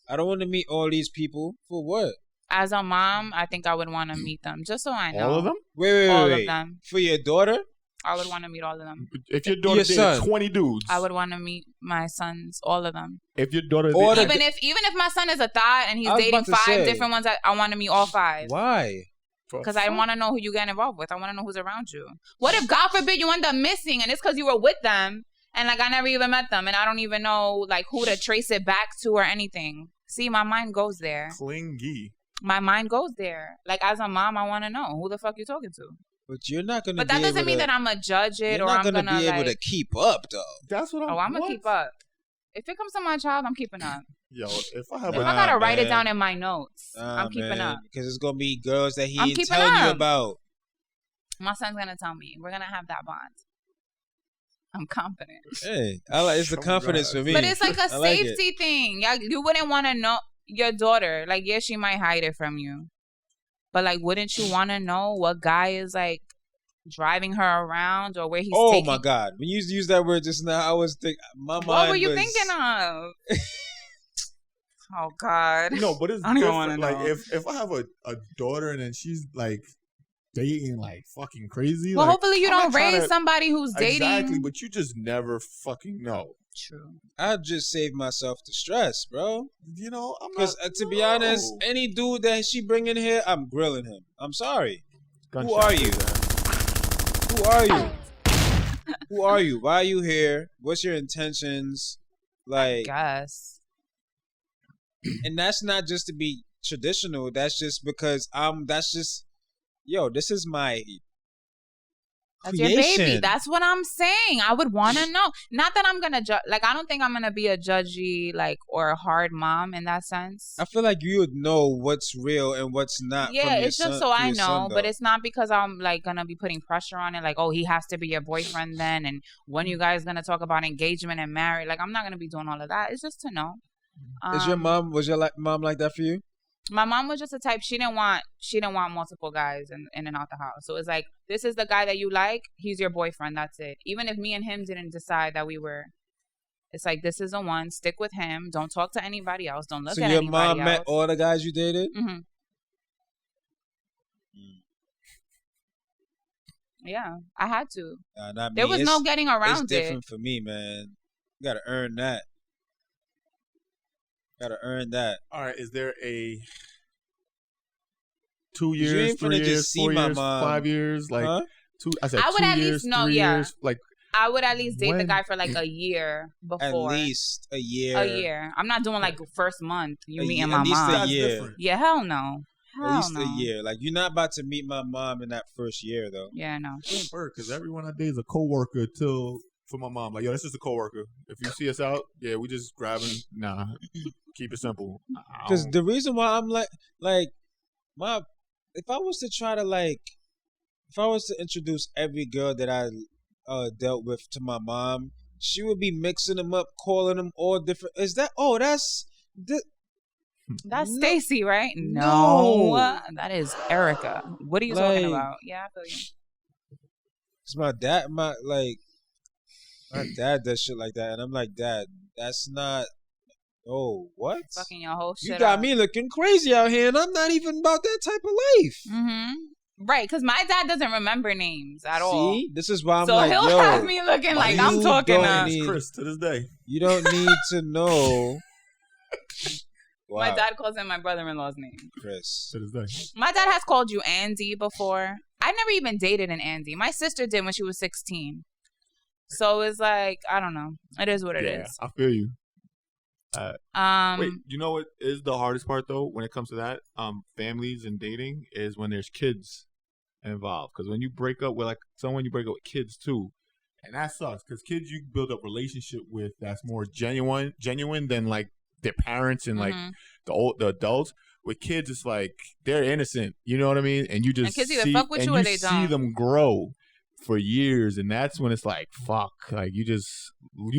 I don't want to meet all these people for what? As a mom, I think I would want to meet them just so I know All of them? Wait. all of them. For your daughter? I would want to meet all of them. If your daughter Your dated son. 20 dudes, I would want to meet my sons, all of them. if your daughter Or dated, the- Even if my son is a thought and he's I was dating about to 5 say. different ones, I want to meet all 5. Why? Because I want to know who you get involved with. I want to know who's around you. What if, God forbid, you end up missing and it's because you were with them and like I never even met them and I don't even know like who to trace it back to or anything. See, my mind goes there. clingy. My mind goes there. Like as a mom, I want to know who the fuck you talking to. But you're not gonna. But that be doesn't able mean to, that I'm gonna judge it You're or not I'm gonna gonna be able like. to keep up though. That's what I'm. Oh, I'm gonna what? keep up. If it comes to my child, I'm keeping up. Yo, if I have If a, I gotta write it man. down in my notes, Nah, I'm keeping man, up. because it's gonna be girls that he I'm ain't keeping telling you up. about. My son's gonna tell me we're gonna have that bond. I'm confident. Hey, it's the Oh, confidence God. for me. But it's like a I like it. safety thing. Yeah, you wouldn't want to know your daughter. Like, yeah, she might hide it from you, but like, wouldn't you want to know what guy is like driving her around or where he's Oh taking? my God! When you used that word just now, I was thinking. My mind. What were you was, thinking of? Oh God. no, but it's I don't even different. wanna Like know. if I have a daughter and then she's like dating like fucking crazy. Well, like, hopefully you I'm not don't trying raise to- somebody who's dating. Exactly, but you just never fucking know. True. I just save myself the stress, bro. You know, I'm not. Because to be honest, any dude that she bring in here, I'm grilling him. I'm sorry. Who are you? Who are you? Who are you? Why are you here? What's your intentions? Like, Guess. and that's not just to be traditional. That's just because that's just, this is my That's your baby. creation. That's what I'm saying. I would want to know. Not that I'm gonna judge. Like, I don't think I'm gonna be a judgy, like, or a hard mom in that sense. I feel like you would know what's real and what's not. Yeah, from your it's just son, so to I your know, son, but though. it's not because I'm like gonna be putting pressure on it. Like, oh, he has to be your boyfriend then, and when you guys gonna talk about engagement and marriage? Like, I'm not gonna be doing all of that. It's just to know. Was your mom like that for you? My mom was just a type. She didn't want multiple guys in and out the house. So it's like, this is the guy that you like. He's your boyfriend. That's it. Even if me and him didn't decide that we were, it's like, this is the one. Stick with him. Don't talk to anybody else. Don't look So at your anybody mom else. met all the guys you dated? Mm-hmm. Yeah, I had to. Not There me. was no getting It's around it. different for me, man. You gotta earn that. Gotta earn that. All right, is there a 2 You years, ain't 3 finna years, just see 4 my years, mom. 5 years, like Huh? two? I said I would 2 at years, least know, 3 yeah. years, like I would at least date the When- guy for like a year At before. least a year. A year. I'm not doing like first month. You A meeting year- my at least mom. a year. Yeah, hell no. At Hell least no. a year. Like, you're not about to meet my mom in that first year, though. Yeah, no. because everyone I date is a coworker till for my mom. Like, yo, this is a coworker. If you see us out, yeah, we just grabbing. Nah, keep it simple. Because the reason why I'm like, if I was to try to if I was to introduce every girl that I dealt with to my mom, she would be mixing them up, calling them all different. Is that? Oh, that's. That's No. Stacy, right? No. That is Erica. What are you talking Like- about? Yeah, I feel you. It's my dad. My dad does shit like that, and I'm like, Dad, that's not. Oh, what? Fucking your whole shit You got up. me looking crazy out here, and I'm not even about that type of life. Mm-hmm. Right, because my dad doesn't remember names at all. See, this is why I'm So like, he'll yo, have me looking like I'm you talking don't to... need- Chris to this day. you don't need to know. Wow, My dad calls him my brother-in-law's name. Chris. To this day. My dad has called you Andy before. I never even dated an Andy. My sister did when she was 16. So it's like, I don't know. It is what it Yeah, is. I feel you. Um, Wait, you know what is the hardest part though when it comes to that? Families and dating is when there's kids involved. Because when you break up with someone, you break up with kids too, and that sucks. Because kids you build up relationship with that's more genuine than like their parents and like mhm. the adults. With kids, it's like they're innocent. You know what I mean? And you just kids either see, fuck with and you or they see don't. them grow for years, and that's when it's like fuck. Like you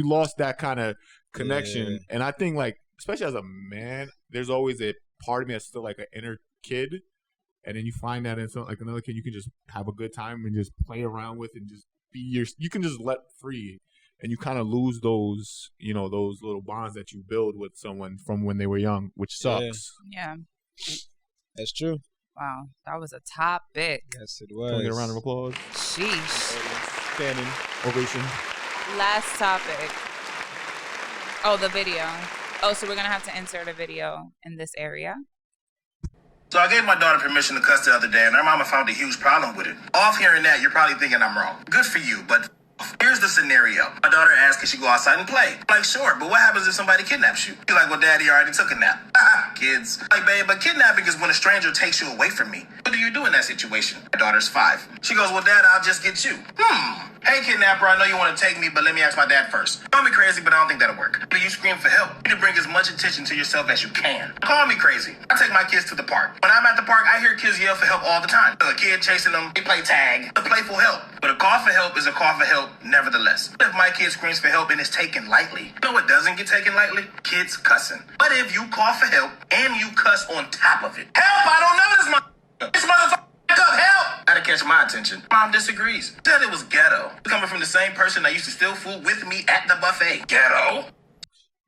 lost that kind of connection. Yeah. And I think like especially as a man, there's always a part of me that's still like an inner kid, and then you find that in some like another kid you can just have a good time and just play around with and just be you can just let free, and you kind of lose those those little bonds that you build with someone from when they were young, which sucks. Yeah. That's true. Wow. That was a topic. Yes, it Can we get a round of was. applause? Sheesh. Standing ovation. Last topic. Oh, the video. Oh, so we're going to have to insert a video in this area. So I gave my daughter permission to cuss the other day, and her mama found a huge problem with it. Off hearing that, you're probably thinking I'm wrong. Good for you, but here's the scenario. My daughter asked, can she go outside and play? I'm like, sure, but what happens if somebody kidnaps you? She's like, well, Daddy already took a nap. Kids. Like, babe, but kidnapping is when a stranger takes you away from me. What do you do in that situation? My daughter's 5. She goes, well, Dad, I'll just get you. Hey, kidnapper, I know you want to take me, but let me ask my dad first. Call me crazy, but I don't think that'll work. You scream for help. You need to bring as much attention to yourself as you can. Call me crazy. I take my kids to the park. When I'm at the park, I hear kids yell for help all the time. A kid chasing them, they play tag. A playful help. But a call for help is a call for help nevertheless. What if my kid screams for help and it's taken lightly? You know what doesn't get taken lightly? Kids cussing. What if you call for help and you cuss on top of it? Help! I don't know this motherfucker! Up, help! Gotta catch my attention. Mom disagrees. Said it was ghetto. Coming from the same person that used to steal food with me at the buffet. Ghetto.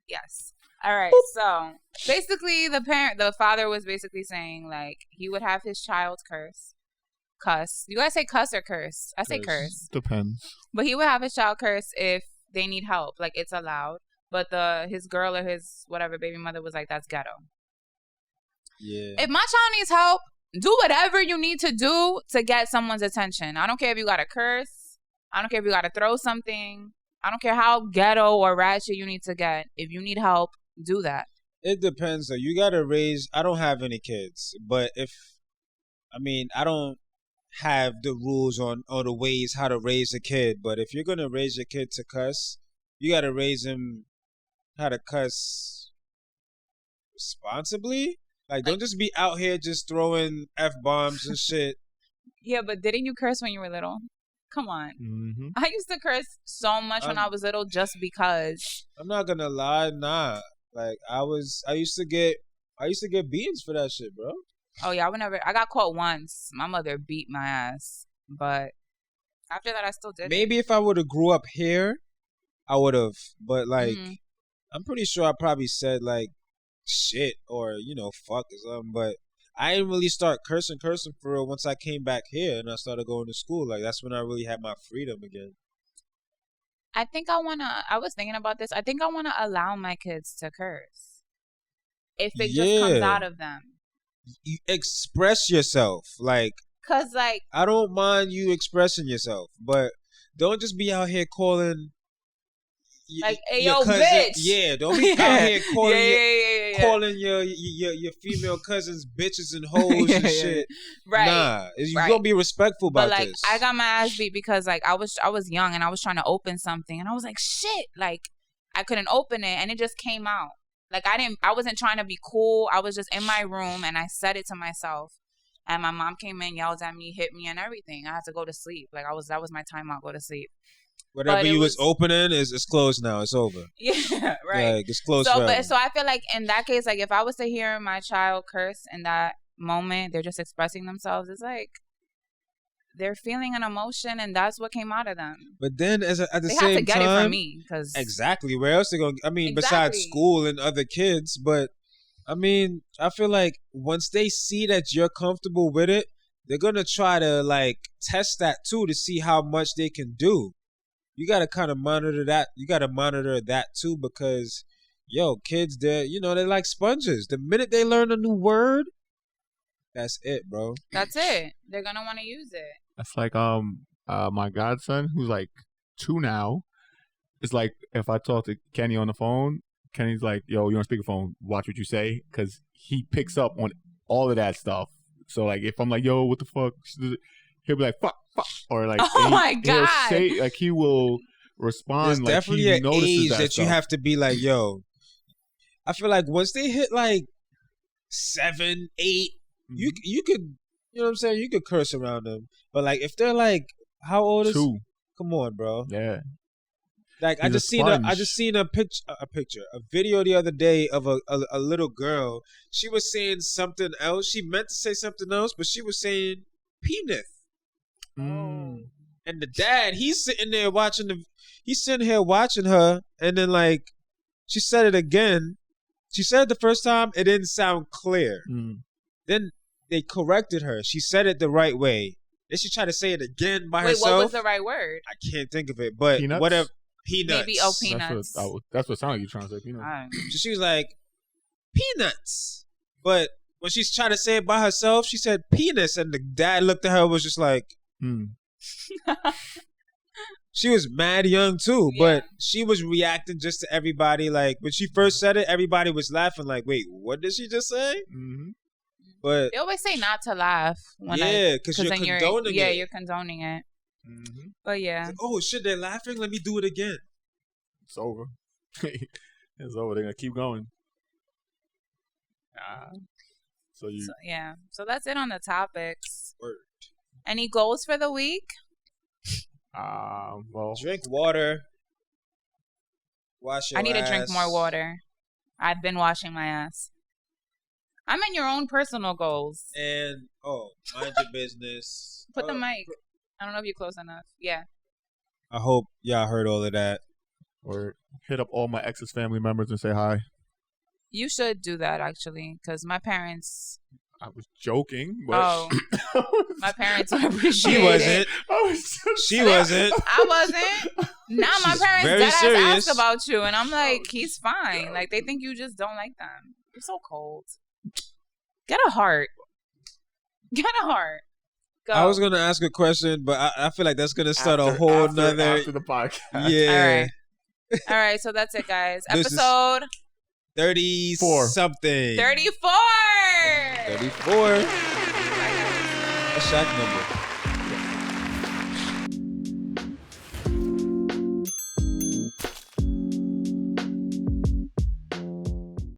Yes. All right. So basically, the father was basically saying like he would have his child curse, cuss. You guys say cuss or curse? I say curse. Depends. But he would have his child curse if they need help. Like, it's allowed. But his girl or his whatever baby mother was like, that's ghetto. Yeah. If my child needs help, do whatever you need to do to get someone's attention. I don't care if you got to curse. I don't care if you got to throw something. I don't care how ghetto or ratchet you need to get. If you need help, do that. It depends though. You gotta raise. I don't have any kids, but I don't have the rules on or the ways how to raise a kid. But if you're gonna raise your kid to cuss, you gotta raise him how to cuss responsibly. Like, don't just be out here just throwing F-bombs and shit. Yeah, but didn't you curse when you were little? Come on. Mm-hmm. I used to curse so much when I was little just because. I'm not gonna lie, nah. Like, I used to get beans for that shit, bro. Oh yeah, I got caught once. My mother beat my ass. But after that I still did. Maybe if I would have grew up here, I would have. But like, Mhm. I'm pretty sure I probably said like shit or fuck or something. But I didn't really start cursing for real once I came back here and I started going to school. Like, that's when I really had my freedom again. I was thinking about this. I think I wanna allow my kids to curse. If it just comes out of them. You express yourself. Like, 'Cause like, I don't mind you expressing yourself, but don't just be out here calling like, hey, your yo, cousin. bitch. Yeah, don't be out here calling yeah. calling your female cousins bitches and hoes and shit. Right. Nah, you Right. gonna be respectful about But like, this. I got my ass beat because like I was young and I was trying to open something and I was like, shit, like I couldn't open it and it just came out. Like I wasn't trying to be cool. I was just in my room and I said it to myself. And my mom came in, yelled at me, hit me and everything. I had to go to sleep. Like that was my time out, go to sleep. Whatever but you was opening is closed now. It's over. Yeah, right. Like, it's closed So forever. so I feel like in that case, like if I was to hear my child curse in that moment, they're just expressing themselves. It's like they're feeling an emotion, and that's what came out of them. But then, at the They same have to get time, it from me, because exactly, where else they gonna? I mean, besides Exactly. school and other kids, but I mean, I feel like once they see that you're comfortable with it, they're gonna try to like test that too to see how much they can do. You gotta kind of monitor that. You gotta monitor that too because, kids, they're like sponges. The minute they learn a new word, that's it, bro. that's it. They're gonna want to use it. That's like my godson who's like 2 now. It's like if I talk to Kenny on the phone, Kenny's like, "Yo, you on speakerphone? Watch what you say," because he picks up on all of that stuff. So like, if I'm like, "Yo, what the fuck," he'll be like, "Fuck," or like, Oh my he'll God. say, like he will respond. There's like definitely he an notices age that that you stuff. have to be like, yo. I feel like once they hit like 7, 8, you could, you know what I'm saying? You could curse around them. But like if they're like, how old is? 2. Come on, bro. Yeah. Like I He's a just seen a video the other day of a little girl. She was saying something else. She meant to say something else, but she was saying penis. Mm. And the dad, he's sitting here watching her, and then like she said it again. She said it the first time, it didn't sound clear. Mm. Then they corrected her. She said it the right way. Then she tried to say it again by Wait, herself. what was the right word? I can't think of it, but Peanuts? whatever. Peanuts. Maybe peanuts. That's what it sounded like you trying to say. Peanuts. So she was like, peanuts. But when she's trying to say it by herself, she said penis, and the dad looked at her and was just like, Mm. she was mad young too, but she was reacting just to everybody. Like when she first said it, everybody was laughing. Like, wait, what did she just say? Mm-hmm. But They always say not to laugh. because you're then condoning it. Yeah, you're condoning it. Mm-hmm. But yeah. Like, oh shit, they're laughing. Let me do it again. It's over. It's over. They're gonna keep going. So you. So that's it on the topics. Word. Any goals for the week? Well, Drink water. Wash your I need to drink ass. more water. I've been washing my ass. I'm in your own personal goals. And mind your business. Put the mic. I don't know if you're close enough. Yeah. I hope y'all heard all of that. or hit up all my ex's family members and say hi. You should do that, actually, because my parents I was joking, but Oh, my parents would appreciate She wasn't. I was just She wasn't. I wasn't. Now my She's parents very dead ass serious. ask about you, and I'm like, he's fine. Like they think you just don't like them. You're so cold. Get a heart. Get a heart. Go. I was gonna ask a question, but I feel like that's gonna start a whole after nother. the podcast. Yeah. All right, so that's it, guys. This is- Episode 34 something. 34. 34. A Shaq number.